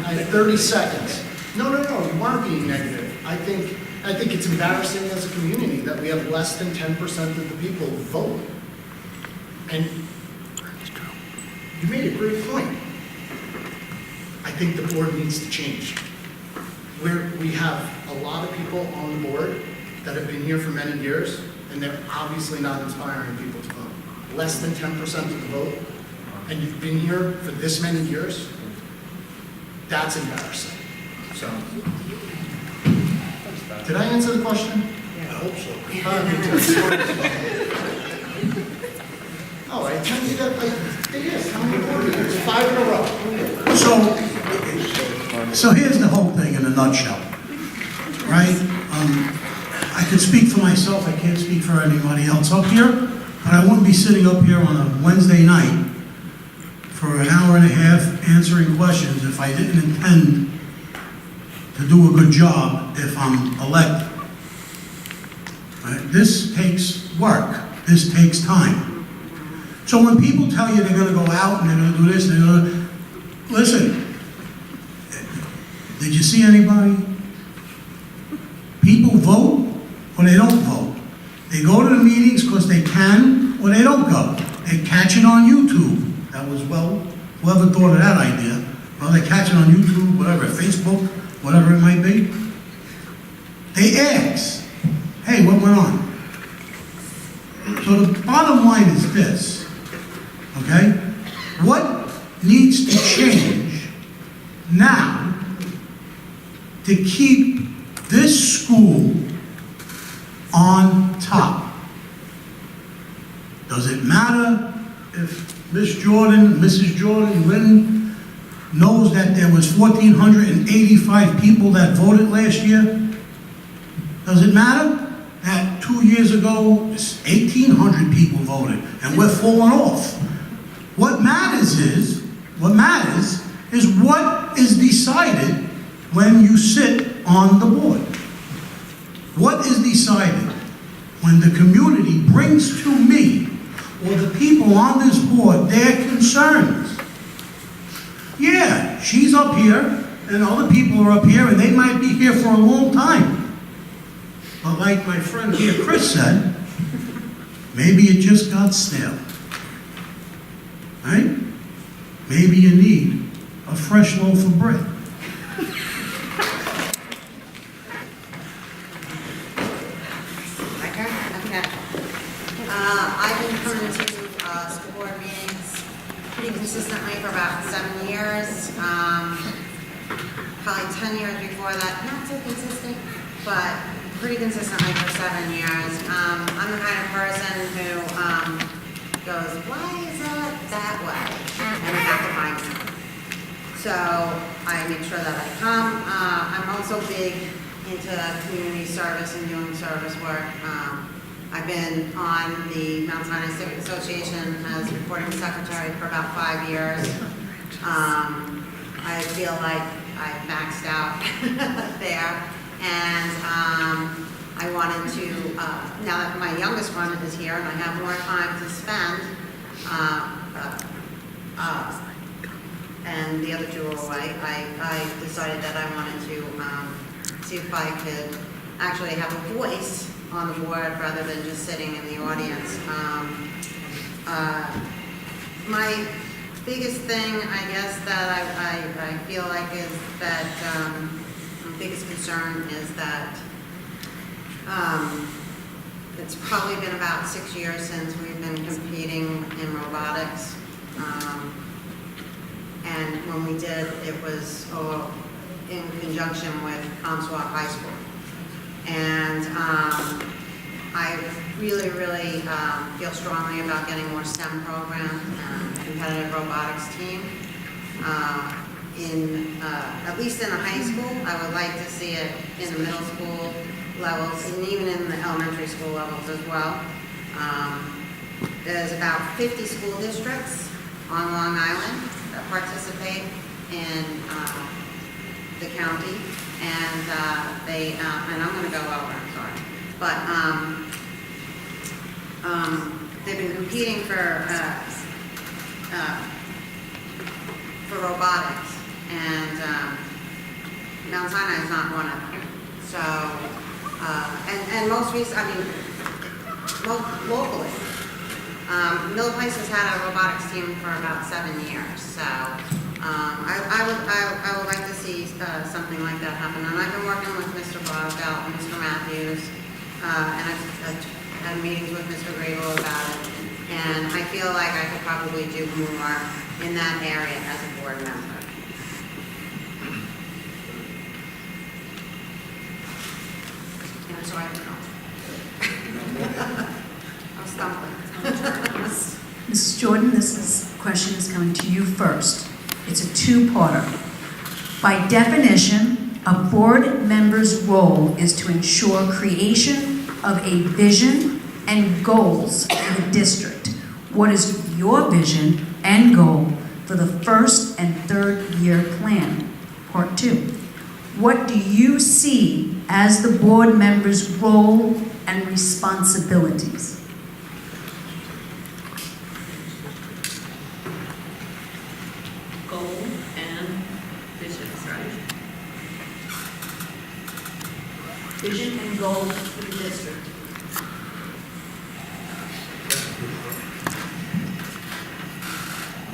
I have 30 seconds. No, you aren't being negative. I think it's embarrassing as a community that we have less than 10% of the people vote. And you made a great point. I think the board needs to change. We have a lot of people on the board that have been here for many years, and they're obviously not inspiring people to vote. Less than 10% of the vote, and you've been here for this many years, that's embarrassing. So, did I answer the question?
I hope so.
Oh, I tell you that, it is, how many board meetings? 5 in a row.
So here's the whole thing in a nutshell, right? I could speak for myself, I can't speak for anybody else up here, but I wouldn't be sitting up here on a Wednesday night for an hour and a half answering questions if I didn't intend to do a good job if I'm elected. Right? This takes work, this takes time. So when people tell you they're gonna go out and they're gonna do this, listen, did you see anybody? People vote or they don't vote. They go to the meetings because they can or they don't go. They catch it on YouTube. That was, well, whoever thought of that idea. Well, they catch it on YouTube, whatever, Facebook, whatever it might be. They ask, hey, what went on? So the bottom line is this, okay? What needs to change now to keep this school on top? Does it matter if Mrs. Jordan, Lynn knows that there was 1,485 people that voted last year? Does it matter that 2 years ago, 1,800 people voted and we're falling off? What matters is what is decided when you sit on the board. What is decided when the community brings to me or the people on this board their concerns? Yeah, she's up here and other people are up here and they might be here for a long time. But like my friend here, Chris said, maybe it just got stale. Right? Maybe you need a fresh loaf of bread.
Okay. I've been coming to school board meetings pretty consistently for about 7 years. Probably 10 years before that, not so consistent, but pretty consistently for 7 years. I'm the kind of person who goes, why is it that way? And I have to find something. So I make sure that I come. I'm also big into community service and doing service work. I've been on the Mount Sinai Civic Association as recording secretary for about 5 years. I feel like I've maxed out there. And I wanted to, now that my youngest one is here and I have more time to spend, and the other two are away, I decided that I wanted to see if I could actually have a voice on the board rather than just sitting in the audience. My biggest thing, I guess, that I feel like is that my biggest concern is that it's probably been about 6 years since we've been competing in robotics. And when we did, it was in conjunction with Comswap High School. And I really feel strongly about getting more STEM programs and competitive robotics team. in, at least in the high school. I would like to see it in the middle school levels and even in the elementary school levels as well. There's about 50 school districts on Long Island that participate in the county, and and I'm going to go over, I'm sorry, but they've been competing for robotics, and Mount Sinai is not one of them. So, and most recent, I mean, locally, Mill Place has had a robotics team for about 7 years. So, I would like to see something like that happen. And I've been working with Mr. Boswell and Mr. Matthews, and I've had meetings with Mr. Grable about it. And I feel like I could probably do more in that area as a board member. And so I don't know. I'm stumbling.
Mrs. Jordan, question is coming to you first. It's a two-parter. By definition, a board member's role is to ensure creation of a vision and goals for the district. What is your vision and goal for the first and third year plan? Part 2. What do you see as the board member's role and responsibilities?
Goal and visions, right?
Vision and goals for the district.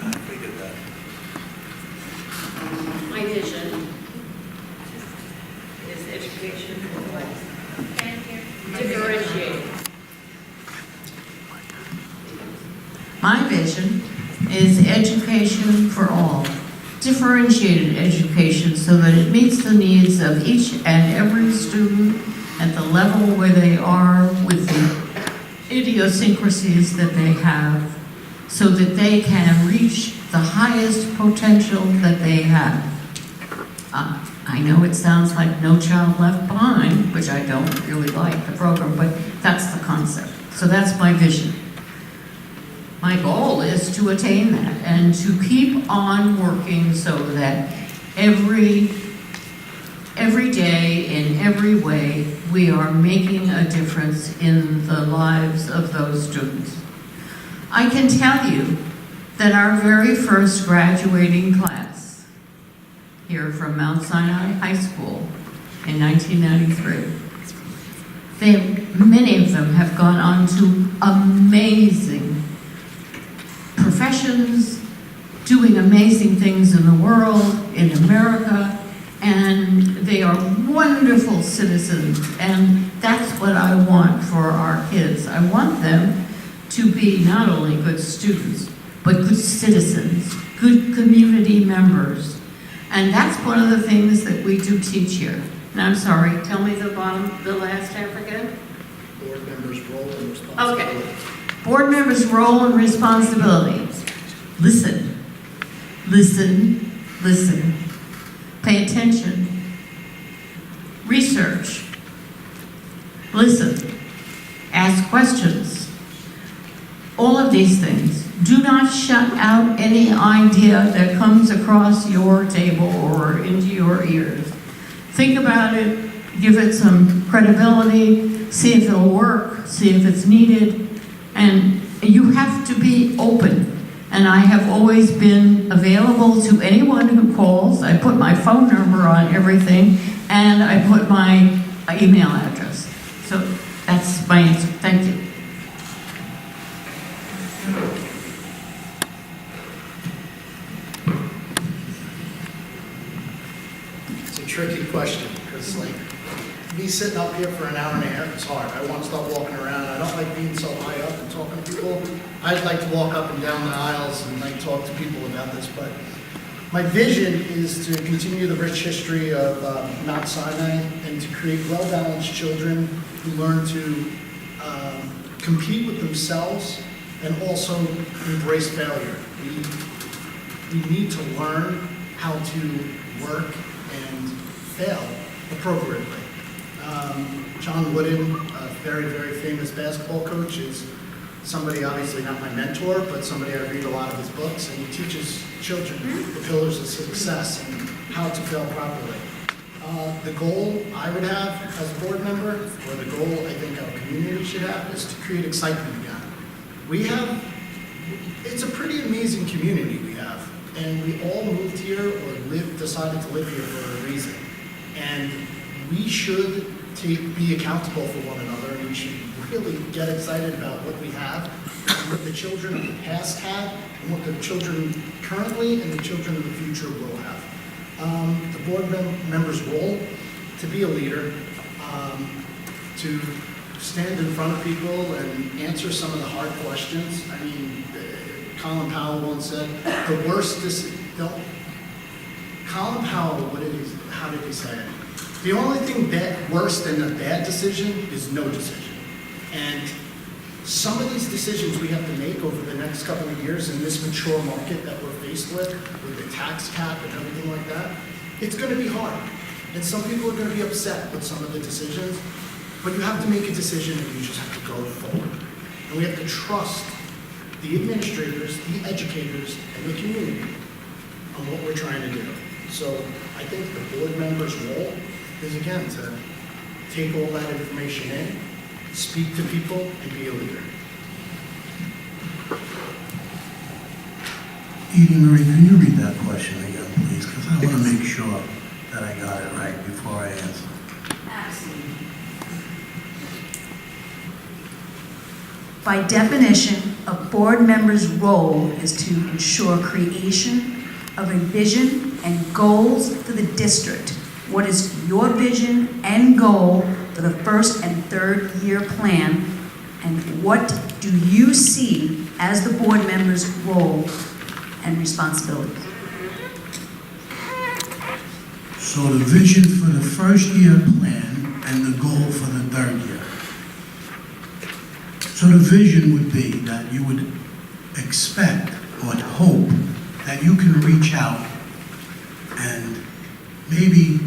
I figured that.
My vision is education differentiated.
My vision is education for all, differentiated education so that it meets the needs of each and every student at the level where they are with the idiosyncrasies that they have, so that they can reach the highest potential that they have. I know it sounds like No Child Left Behind, which I don't really like the program, but that's the concept. So that's my vision. My goal is to attain that and to keep on working so that every day, in every way, we are making a difference in the lives of those students. I can tell you that our very first graduating class here from Mount Sinai High School in 1993, many of them have gone on to amazing professions, doing amazing things in the world, in America, and they are wonderful citizens, and that's what I want for our kids. I want them to be not only good students, but good citizens, good community members. And that's one of the things that we do teach here. And I'm sorry, tell me the last half again?
Board members' role and responsibility.
Okay. Board members' role and responsibility. Listen, listen, listen. Pay attention. Research. Listen. Ask questions. All of these things. Do not shut out any idea that comes across your table or into your ears. Think about it, give it some credibility, see if it'll work, see if it's needed, and you have to be open. And I have always been available to anyone who calls. I put my phone number on everything, and I put my email address. So that's my answer. Thank you.
It's a tricky question, because like, me sitting up here for an hour and a half is hard. I want to start walking around. I don't like being so high up and talking to people. I'd like to walk up and down the aisles and like talk to people about this, but my vision is to continue the rich history of Mount Sinai and to create well-balanced children who learn to compete with themselves and also embrace failure. We need to learn how to work and fail appropriately. John Wooden, a very, very famous basketball coach, is somebody, obviously not my mentor, but somebody I read a lot of his books, and he teaches children the pillars of success and how to fail properly. The goal I would have as a board member, or the goal I think our community should have, is to create excitement again. It's a pretty amazing community we have, and we all moved here or decided to live here for a reason. And we should be accountable for one another, and we should really get excited about what we have, and what the children of the past had, and what the children currently and the children of the future will have. The board member's role, to be a leader, to stand in front of people and answer some of the hard questions. I mean, Colin Powell once said, the worst Colin Powell, how did he say it? The only thing worse than a bad decision is no decision. And some of these decisions we have to make over the next couple of years in this mature market that we're faced with the tax cap and everything like that, it's going to be hard. And some people are going to be upset with some of the decisions, but you have to make a decision and you just have to go forward. And we have to trust the administrators, the educators, and the community on what we're trying to do. So I think the board member's role is, again, to take all that information in, speak to people, and be a leader.
Edie Marie, can you read that question again, please? Because I want to make sure that I got it right before I answer.
Absolutely. By definition, a board member's role is to ensure creation of a vision and goals for the district. What is your vision and goal for the first and third year plan, and what do you see as the board member's role and responsibilities?
So the vision for the first year plan and the goal for the third year. So the vision would be that you would expect or hope that you can reach out and maybe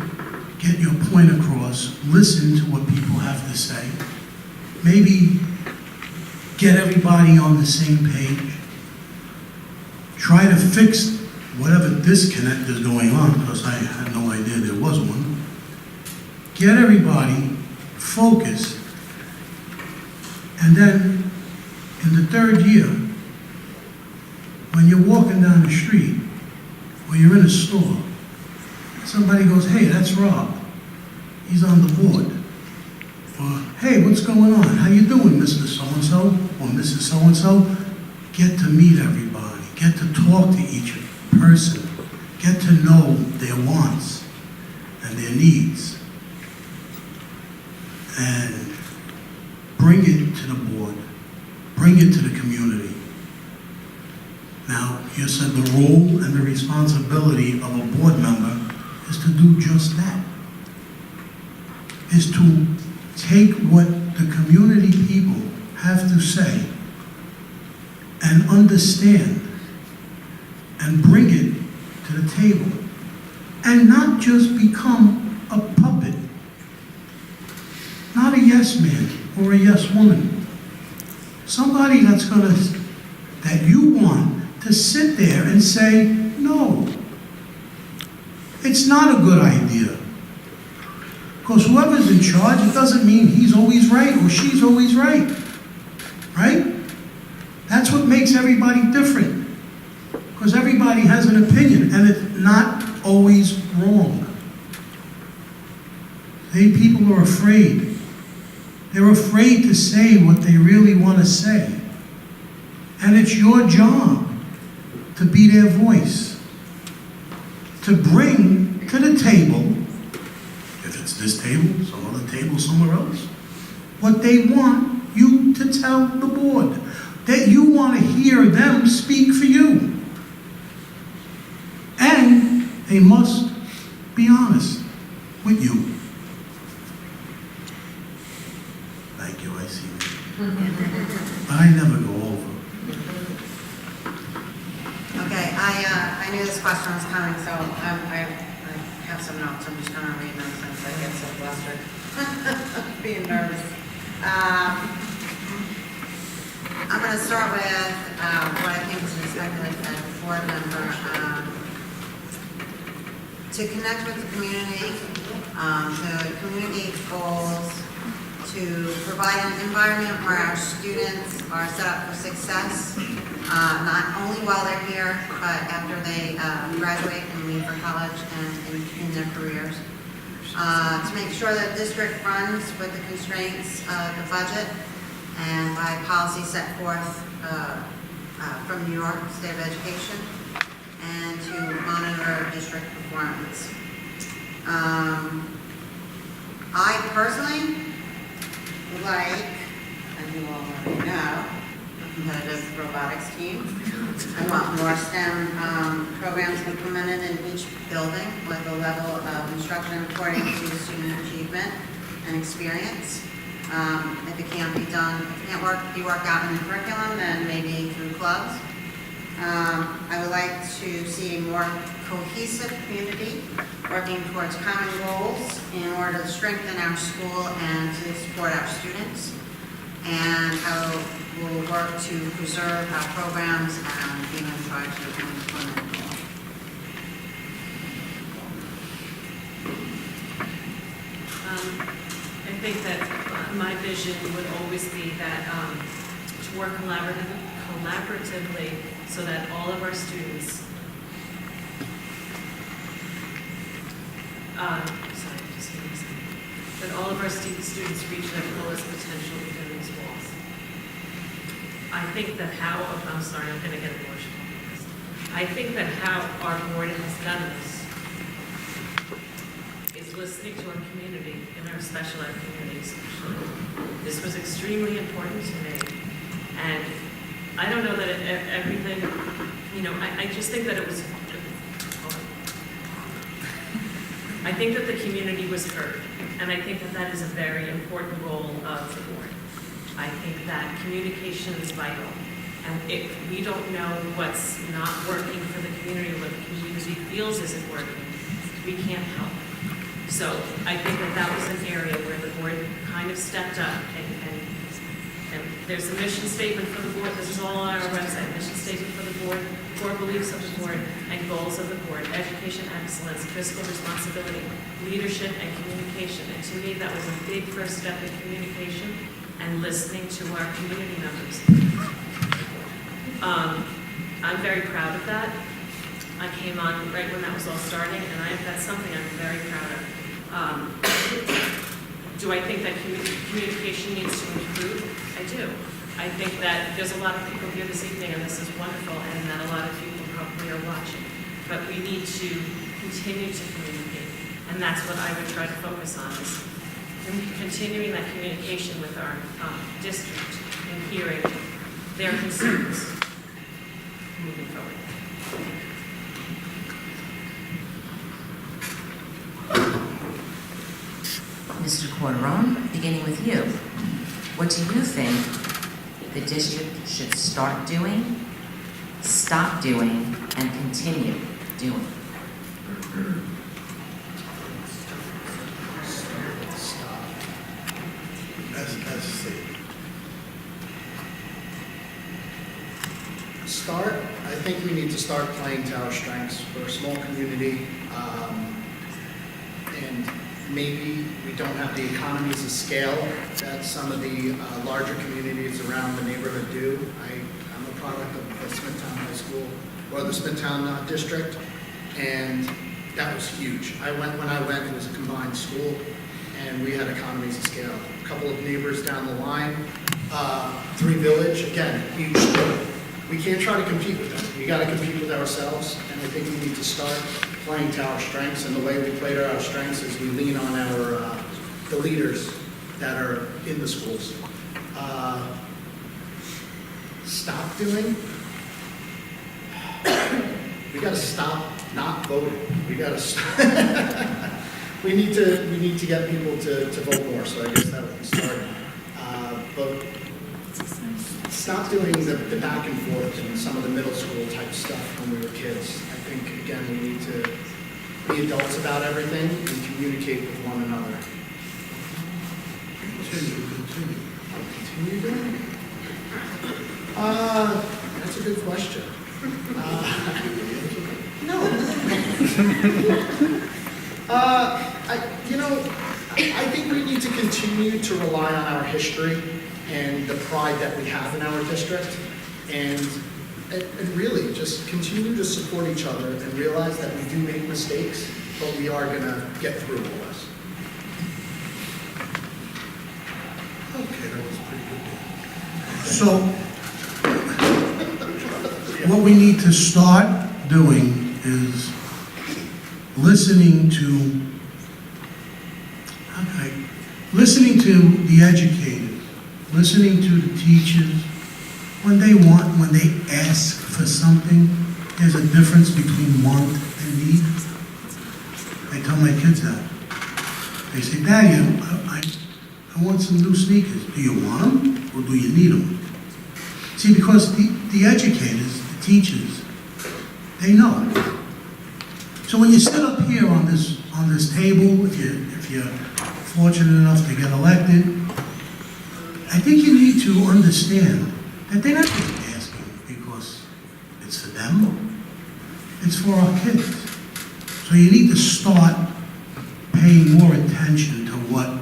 get your point across, listen to what people have to say, maybe get everybody on the same page, try to fix whatever disconnect is going on, because I had no idea there was one, get everybody focused, and then in the third year, when you're walking down the street or you're in a store, somebody goes, hey, that's Rob. He's on the board. Or, hey, what's going on? How you doing, Mr. So-and-so or Mrs. So-and-so? Get to meet everybody. Get to talk to each person. Get to know their wants and their needs. And bring it to the board. Bring it to the community. Now, you said the role and the responsibility of a board member is to do just that. Is to take what the community people have to say and understand and bring it to the table. And not just become a puppet. Not a yes man or a yes woman. Somebody that you want to sit there and say, no, it's not a good idea. Because whoever's in charge, it doesn't mean he's always right or she's always right. Right? That's what makes everybody different. Because everybody has an opinion, and it's not always wrong. People are afraid. They're afraid to say what they really want to say. And it's your job to be their voice. To bring to the table, if it's this table, some other table somewhere else, what they want you to tell the board. That you want to hear them speak for you. And they must be honest with you. Thank you, I see that. But I never go over.
Okay, I knew this question questions coming, so I have some notes. I'm just gonna read them since I get so flustered. Being nervous. I'm gonna start with what I think is expected as a board member. To connect with the community, to communicate goals, to provide an environment where our students are set up for success, not only while they're here, but after they graduate and leave for college and in their careers. To make sure that district runs with the constraints of the budget and by policy set forth from New York State of Education, and to monitor district performance. I personally would like, and you all already know, a competitive robotics team. I want more STEM programs implemented in each building with a level of instruction according to student achievement and experience. If it can't be done, if it can't be worked out in the curriculum, then maybe through clubs. I would like to see a more cohesive community working towards common goals in order to strengthen our school and to support our students. And I will work to preserve our programs and even try to implement them.
I think that my vision would always be that to work collaboratively so that all of our students, that all of our students reach their fullest potential within these walls. I think that I'm sorry, I'm going to get emotional. I think that how our board has done this is listening to our community and our special ed community especially. This was extremely important to me. And I don't know that everything, I just think that it was, I think that the community was heard. And I think that that is a very important role of the board. I think that communication is vital. And if we don't know what's not working for the community, what the community feels isn't working, we can't help. So I think that was an area where the board kind of stepped up and there's a mission statement for the board. This is all on our website. Mission statement for the board, core beliefs of the board, and goals of the board: education excellence, fiscal responsibility, leadership, and communication. And to me, that was a big first step in communication and listening to our community members. I'm very proud of that. I came on right when that was all starting, and that's something I'm very proud of. Do I think that communication needs to improve? I do. I think that there's a lot of people here this evening, and this is wonderful, and that a lot of people probably are watching. But we need to continue to communicate, and that's what I would try to focus on, is continuing that communication with our district and hearing their concerns moving forward.
Mr. Corderone, beginning with you. What do you think the district should start doing, stop doing, and continue doing?
Start, I think we need to start playing to our strengths. We're a small community, and maybe we don't have the economies of scale that some of the larger communities around the neighborhood do. I'm a product of the Smithtown High School, or the Smithtown district, and that was huge. When I went, it was a combined school, and we had economies of scale. A couple of neighbors down the line, Three Village, again, huge school. We can't try to compete with them. We got to compete with ourselves, and I think we need to start playing to our strengths. And the way we play to our strengths is we lean on the leaders that are in the schools. Stop doing. We got to stop not voting. We got to. We need to get people to vote more. So I guess that would be starting. But stop doing the back and forth and some of the middle school type stuff when we were kids. I think, again, we need to be adults about everything and communicate with one another. Continue doing it? That's a good question. No. I think we need to continue to rely on our history and the pride that we have in our district, and really just continue to support each other and realize that we do make mistakes, but we are going to get through all this.
Okay, that was pretty good. So, what we need to start doing is listening to the educators, listening to the teachers. When they ask for something, there's a difference between want and need. I tell my kids that. They say, Daddy, I want some new sneakers. Do you want them or do you need them? See, because the educators, the teachers, they know. So when you sit up here on this table, if you're fortunate enough to get elected, I think you need to understand that they're not just asking because it's for them, it's for our kids. So you need to start paying more attention to what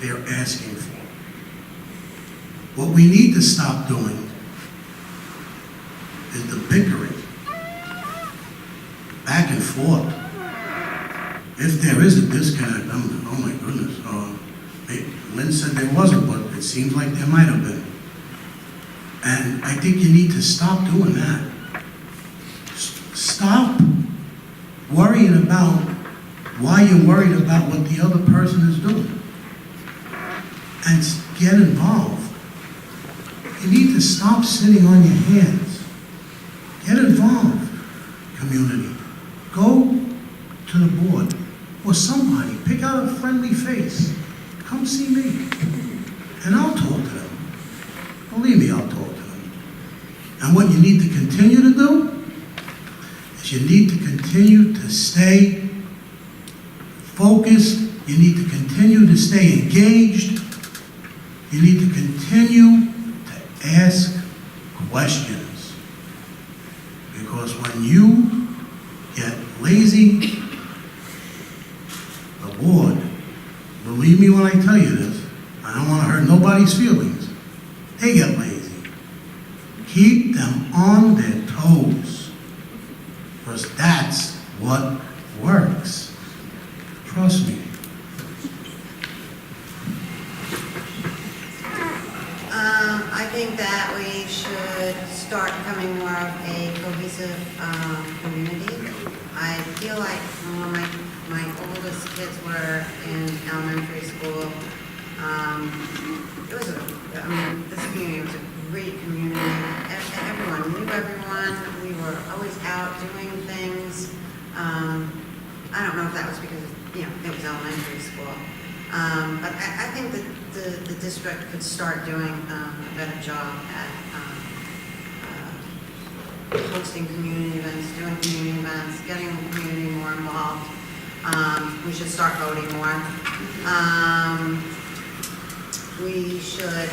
they're asking for. What we need to stop doing is the bickering, back and forth. If there is a disconnect, oh my goodness, Lynn said there wasn't, but it seems like there might have been. And I think you need to stop doing that. Stop worrying about why you're worried about what the other person is doing. And get involved. You need to stop sitting on your hands. Get involved, community. Go to the board or somebody. Pick out a friendly face. Come see me. And I'll talk to them. Believe me, I'll talk to them. And what you need to continue to do is you need to continue to stay focused. You need to continue to stay engaged. You need to continue to ask questions. Because when you get lazy, the board, believe me when I tell you this, I don't want to hurt nobody's feelings, they get lazy. Keep them on their toes. Because that's what works. Trust me.
I think that we should start becoming more of a cohesive community. I feel like when my oldest kids were in elementary school, this community was a great community. Everyone knew everyone. We were always out doing things. I don't know if that was because it was elementary school. But I think that the district could start doing a better job at hosting community events, doing community events, getting the community more involved. We should start voting more. We should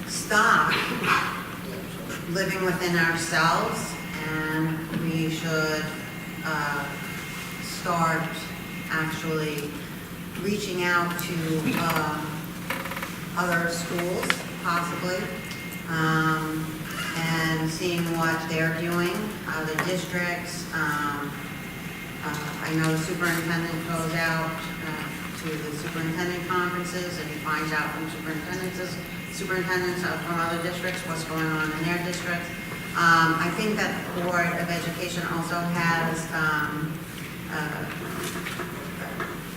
stop living within ourselves, and we should start actually reaching out to other schools, possibly, and seeing what they're doing, other districts. I know the superintendent goes out to the superintendent conferences, and he finds out from superintendents from other districts what's going on in their districts. I think that the Board of Education also has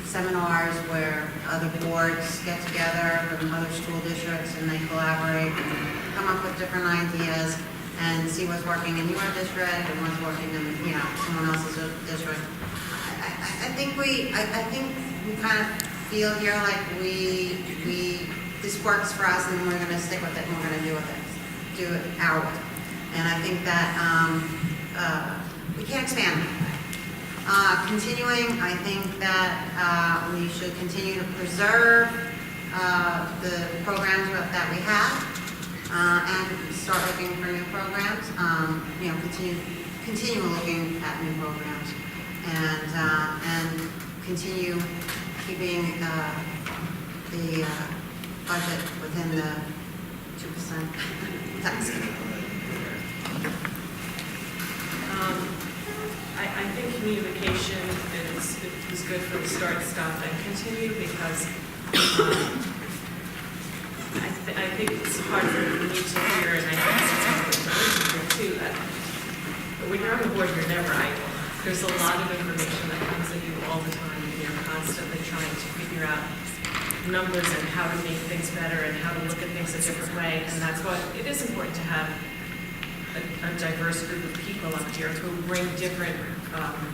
seminars where other boards get together from other school districts and they collaborate and come up with different ideas and see what's working in your district and what's working in someone else's district. I think we kind of feel here like we this works for us and we're gonna stick with it and we're gonna do it our way. And I think that, we can't expand that way. Continuing, I think that, we should continue to preserve, the programs that we have, and start looking for new programs, you know, continue looking at new programs, and continue keeping, the, budget within the 2% tax.
I think communication is good for the start, stop, and continue, because I think it's hard for me to hear, and I think it's important to listen to too, that when you're on the board, you're never idle. There's a lot of information that comes at you all the time, and you're constantly trying to figure out numbers and how to make things better and how to look at things a different way, and that's why it is important to have a diverse group of people up here who bring different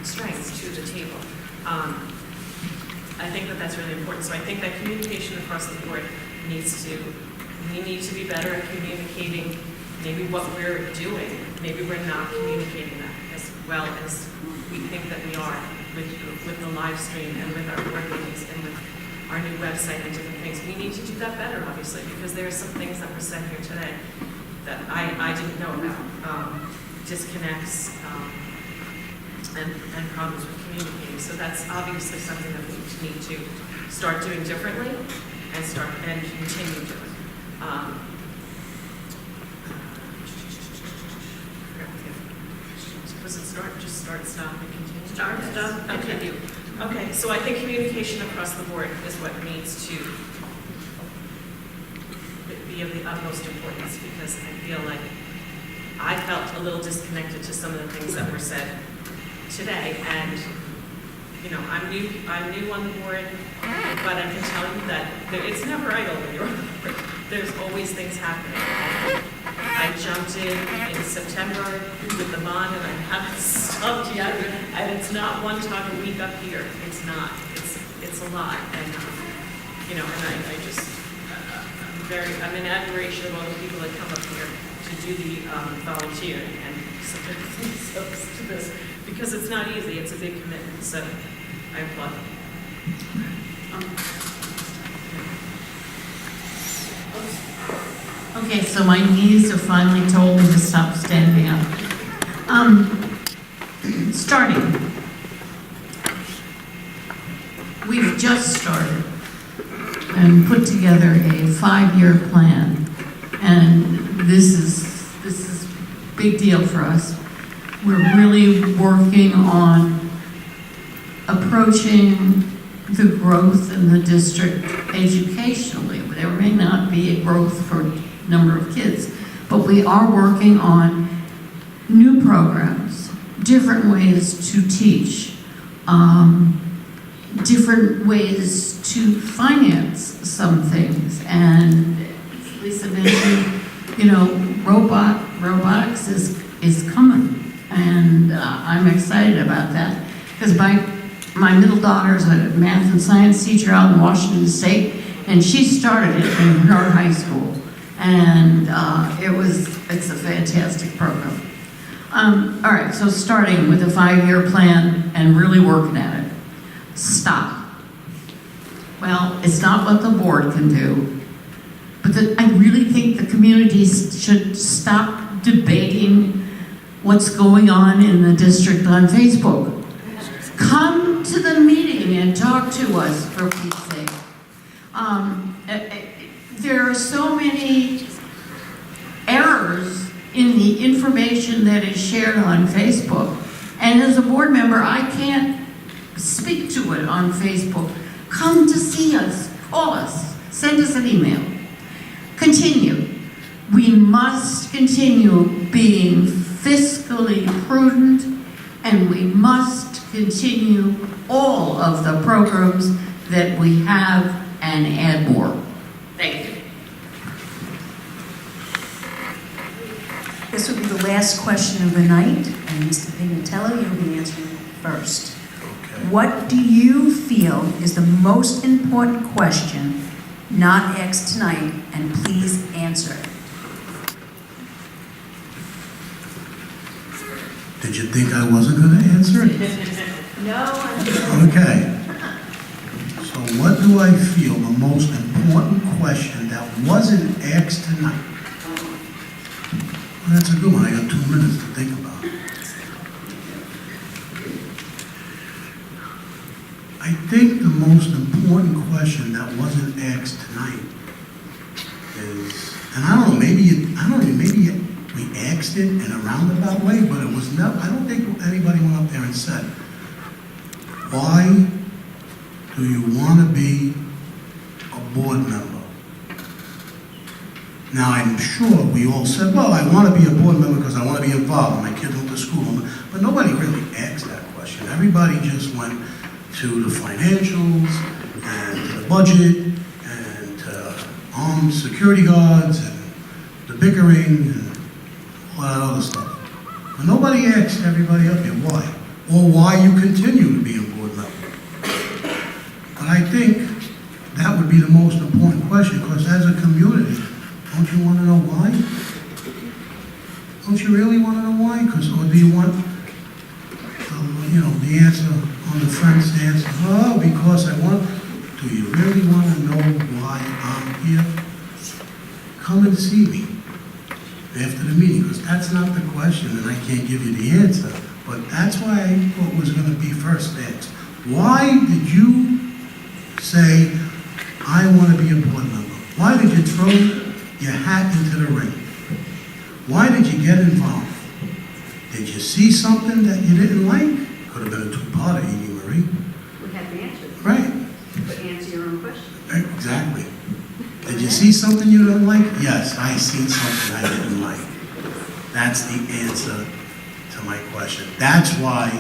strengths to the table. I think that that's really important. So I think that communication across the board we need to be better at communicating maybe what we're doing. Maybe we're not communicating that as well as we think that we are with the live stream and with our board meetings and with our new website and different things. We need to do that better, obviously, because there are some things that were said here today that I didn't know about, disconnects and problems with communicating. So that's obviously something that we need to start doing differently and continue doing. Was it start, stop, and continue? Start, stop, and continue. Okay, so I think communication across the board is what needs to be of the utmost importance, because I feel like I felt a little disconnected to some of the things that were said today, and you know, I'm new on the board, but I can tell you that it's never idle when you're on the board. There's always things happening. I jumped in September with the bond, and I haven't stopped yet. And it's not one talk a week up here. It's not. It's a lot, and you know, and I just I'm in admiration of all the people that come up here to do the volunteering and submit themselves to this, because it's not easy. It's a big commitment. So I applaud them.
Okay, so my knees have finally told me to stop standing up. Starting. We've just started and put together a 5-year plan, and this is a big deal for us. We're really working on approaching the growth in the district educationally. There may not be a growth for number of kids, but we are working on new programs, different ways to teach, different ways to finance some things. And Lisa mentioned, you know, robotics is coming, and I'm excited about that, because my middle daughter's a math and science teacher out in Washington State, and she started it in her high school, and it's a fantastic program. All right, so starting with a 5-year plan and really working at it. Stop. Well, it's not what the board can do, but I really think the community should stop debating what's going on in the district on Facebook. Come to the meeting and talk to us, for Pete's sake. There are so many errors in the information that is shared on Facebook, and as a board member, I can't speak to it on Facebook. Come to see us, call us, send us an email. Continue. We must continue being fiscally prudent, and we must continue all of the programs that we have and add more. Thank you.
This will be the last question of the night, and Mr. Pignatello, you'll be answering first.
Okay.
What do you feel is the most important question not asked tonight, and please answer.
Did you think I wasn't going to answer it?
No,
Okay. So what do I feel the most important question that wasn't asked tonight? Well, that's a good one. I got 2 minutes to think about it. I think the most important question that wasn't asked tonight is, and I don't know, maybe we asked it in a roundabout way, but it was not, I don't think anybody went up there and said, why do you want to be a board member? Now, I'm sure we all said, well, I want to be a board member because I want to be involved. My kids went to school. But nobody really asked that question. Everybody just went to the financials and to the budget and to armed security guards and the bickering and all that other stuff. But nobody asked everybody up here why, or why you continue to be a board member. But I think that would be the most important question, because as a community, don't you want to know why? Don't you really want to know why? Or do you want, the answer on the fence answer? Oh, because I want. Do you really want to know why I'm here? Come and see me after the meeting, because that's not the question, and I can't give you the answer. But that's why I thought was going to be first asked. Why did you say, I want to be a board member? Why did you throw your hat into the ring? Why did you get involved? Did you see something that you didn't like? Could have been a two-parter, Amy Marie.
We have the answer.
Right.
But answer your own question.
Exactly. Did you see something you didn't like? Yes, I seen something I didn't like. That's the answer to my question. That's why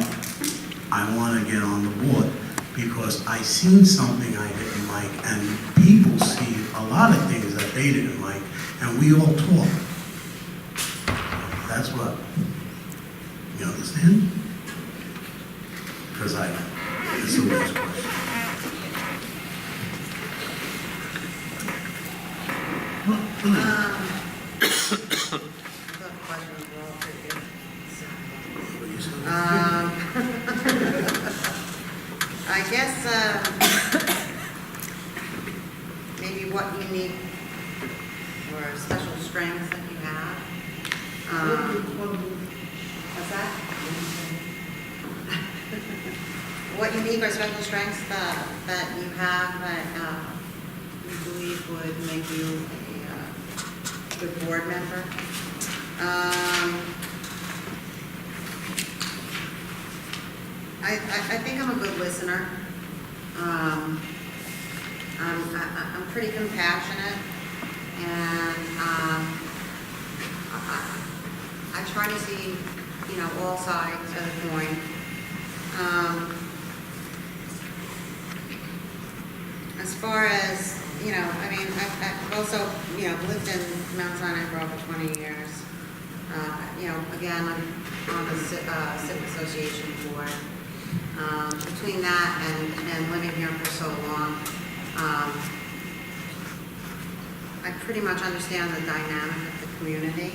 I want to get on the board, because I seen something I didn't like, and people see a lot of things that they didn't like, and we all talk. That's what, you understand? Because it's a last question.
I guess maybe what unique or special strengths that you have. What's that? What unique or special strengths that you have that you believe would make you a good board member? I think I'm a good listener. I'm pretty compassionate, and I try to see, all sides of the coin. As far as, I've also, lived in Mount Sinai for over 20 years. Again, I'm on the Civic Association board. Between that and living here for so long, I pretty much understand the dynamic of the community.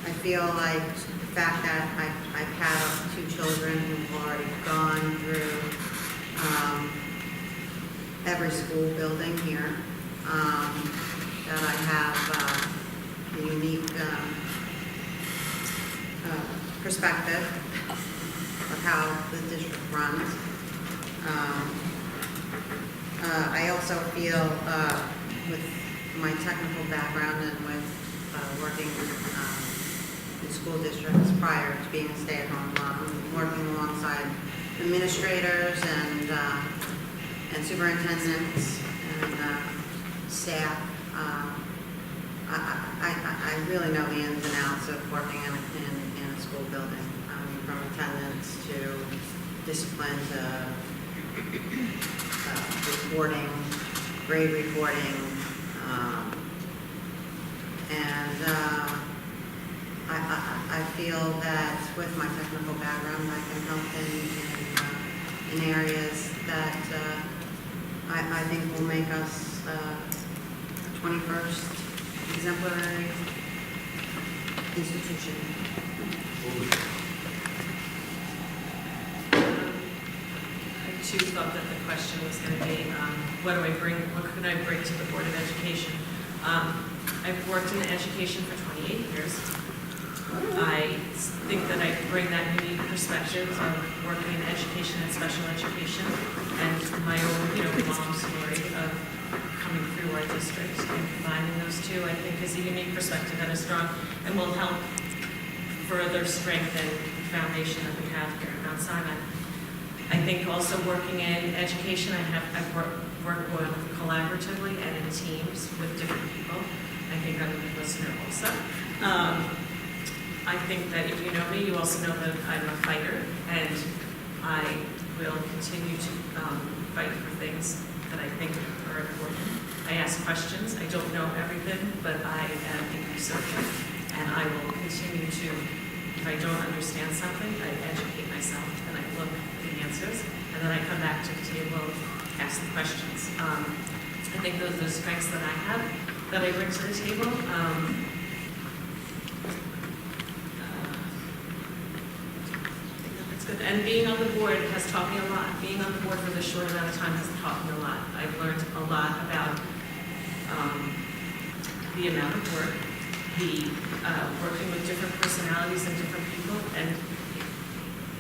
I feel like the fact that I've had 2 children who've already gone through every school building here, that I have a unique perspective of how the district runs. I also feel with my technical background and with working in school districts prior to being a stay-at-home mom, working alongside administrators and superintendents and staff, I really know the ins and outs of working in a school building, from attendance to discipline to reporting, grade reporting, and I feel that with my technical background, I can help in areas that I think will make us a 21st exemplary institution.
I too thought that the question was going to be, what can I bring to the Board of Education? I've worked in education for 28 years. I think that I bring that unique perspective of working in education and special education, and my own, mom's story of coming through our district, and combining those two, I think, is a unique perspective and a strong, and will help further strengthen the foundation that we have here at Mount Sinai. I think also working in education, I've worked collaboratively and in teams with different people. I think I'm a good listener also. I think that if you know me, you also know that I'm a fighter, and I will continue to fight for things that I think are important. I ask questions. I don't know everything, but I am a researcher, and I will continue to, if I don't understand something, I educate myself, and I look at the answers, and then I come back to the table, ask the questions. I think those are the strengths that I have, that I bring to the table. Good. And being on the board has taught me a lot. Being on the board for this short amount of time has taught me a lot. I've learned a lot about the amount of work, the working with different personalities and different people, and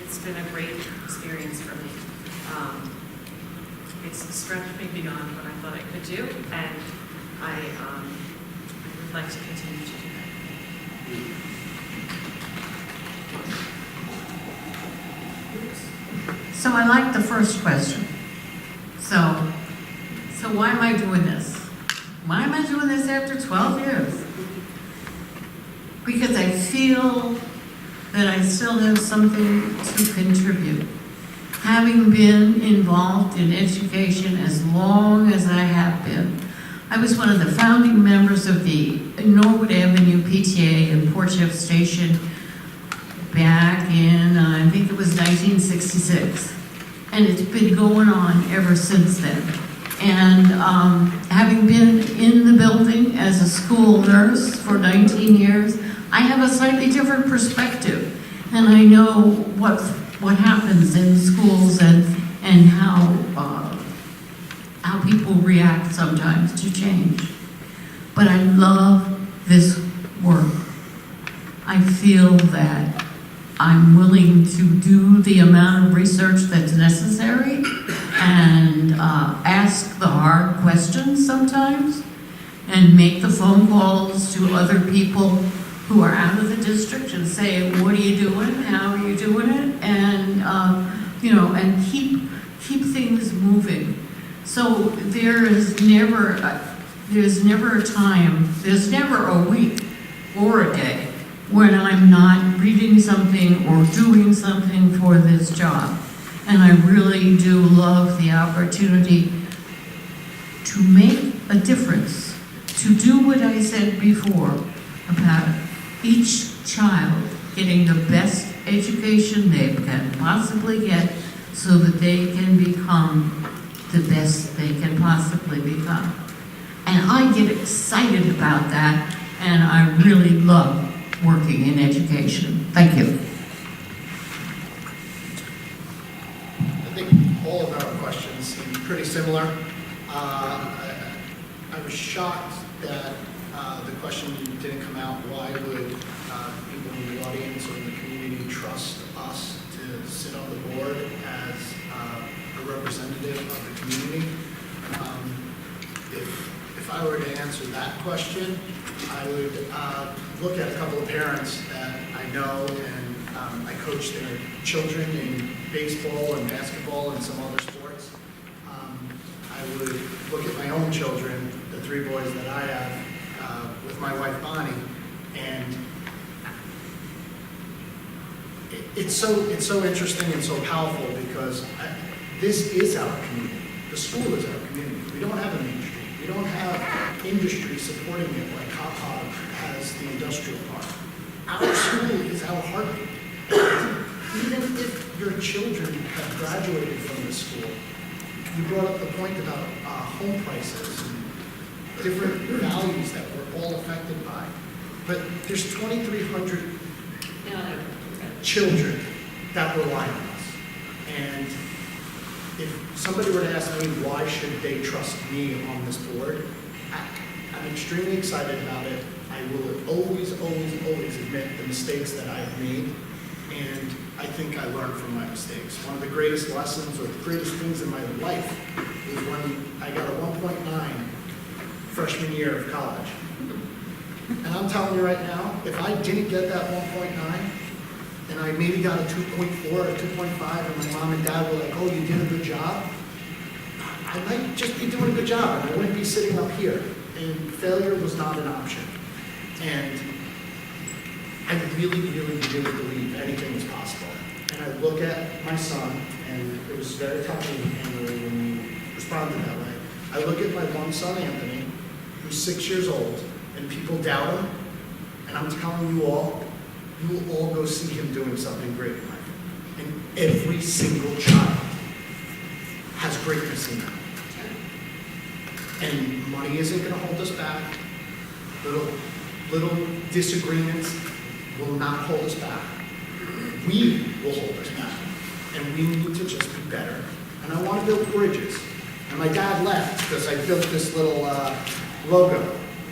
it's been a great experience for me. It's stretched me beyond what I thought I could do, and I would like to continue to do that.
So I like the first question. So why am I doing this? Why am I doing this after 12 years? Because I feel that I still have something to contribute. Having been involved in education as long as I have been, I was one of the founding members of the Norwood Avenue PTA in Port Jeff Station back in, I think it was 1966. And it's been going on ever since then. And having been in the building as a school nurse for 19 years, I have a slightly different perspective. And I know what happens in schools and how people react sometimes to change. But I love this work. I feel that I'm willing to do the amount of research that's necessary and ask the hard questions sometimes and make the phone calls to other people who are out of the district and say, what are you doing? How are you doing it? And, and keep things moving. So there's never a time, there's never a week or a day when I'm not reading something or doing something for this job. And I really do love the opportunity to make a difference, to do what I said before about each child getting the best education they can possibly get so that they can become the best they can possibly become. And I get excited about that, and I really love working in education. Thank you.
I think all of our questions seem pretty similar. I was shocked that the question didn't come out, why would people in the audience or in the community trust us to sit on the board as a representative of the community? If I were to answer that question, I would look at a couple of parents that I know, and I coach their children in baseball and basketball and some other sports. I would look at my own children, the 3 boys that I have, with my wife Bonnie, and it's so interesting and so powerful because this is our community. The school is our community. We don't have an industry. We don't have industry supporting it like Hop has the industrial park. Our school is our heartbeat. Even if your children have graduated from this school, you brought up the point about home prices and different values that we're all affected by. But there's 2,300 children that rely on us. And if somebody were to ask me why should they trust me on this board, I'm extremely excited about it. I will always admit the mistakes that I've made, and I think I learned from my mistakes. One of the greatest lessons or the greatest things in my life was when I got a 1.9 freshman year of college. And I'm telling you right now, if I didn't get that 1.9, and I maybe got a 2.4 or 2.5, and my mom and dad were like, oh, you did a good job, I might just be doing a good job, and I wouldn't be sitting up here. And failure was not an option. And I really believe anything is possible. And I look at my son, and it was very touching when you responded that way. I look at my one son, Anthony, who's 6 years old, and people doubt him, and I'm telling you all, you will all go see him doing something great in life. And every single child has greatness in them. And money isn't going to hold us back. Little disagreements will not hold us back. We will hold us back. And we need to just be better. And I want to build bridges. And my dad left because I built this little logo.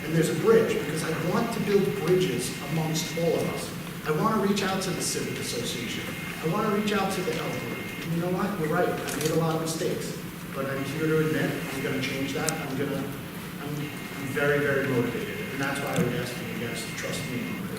And there's a bridge because I want to build bridges amongst all of us. I want to reach out to the Civic Association. I want to reach out to the elderly. And you know what? You're right. I made a lot of mistakes. But I'm here to admit I'm going to change that. I'm very motivated. And that's why I would ask you guys to trust me on this.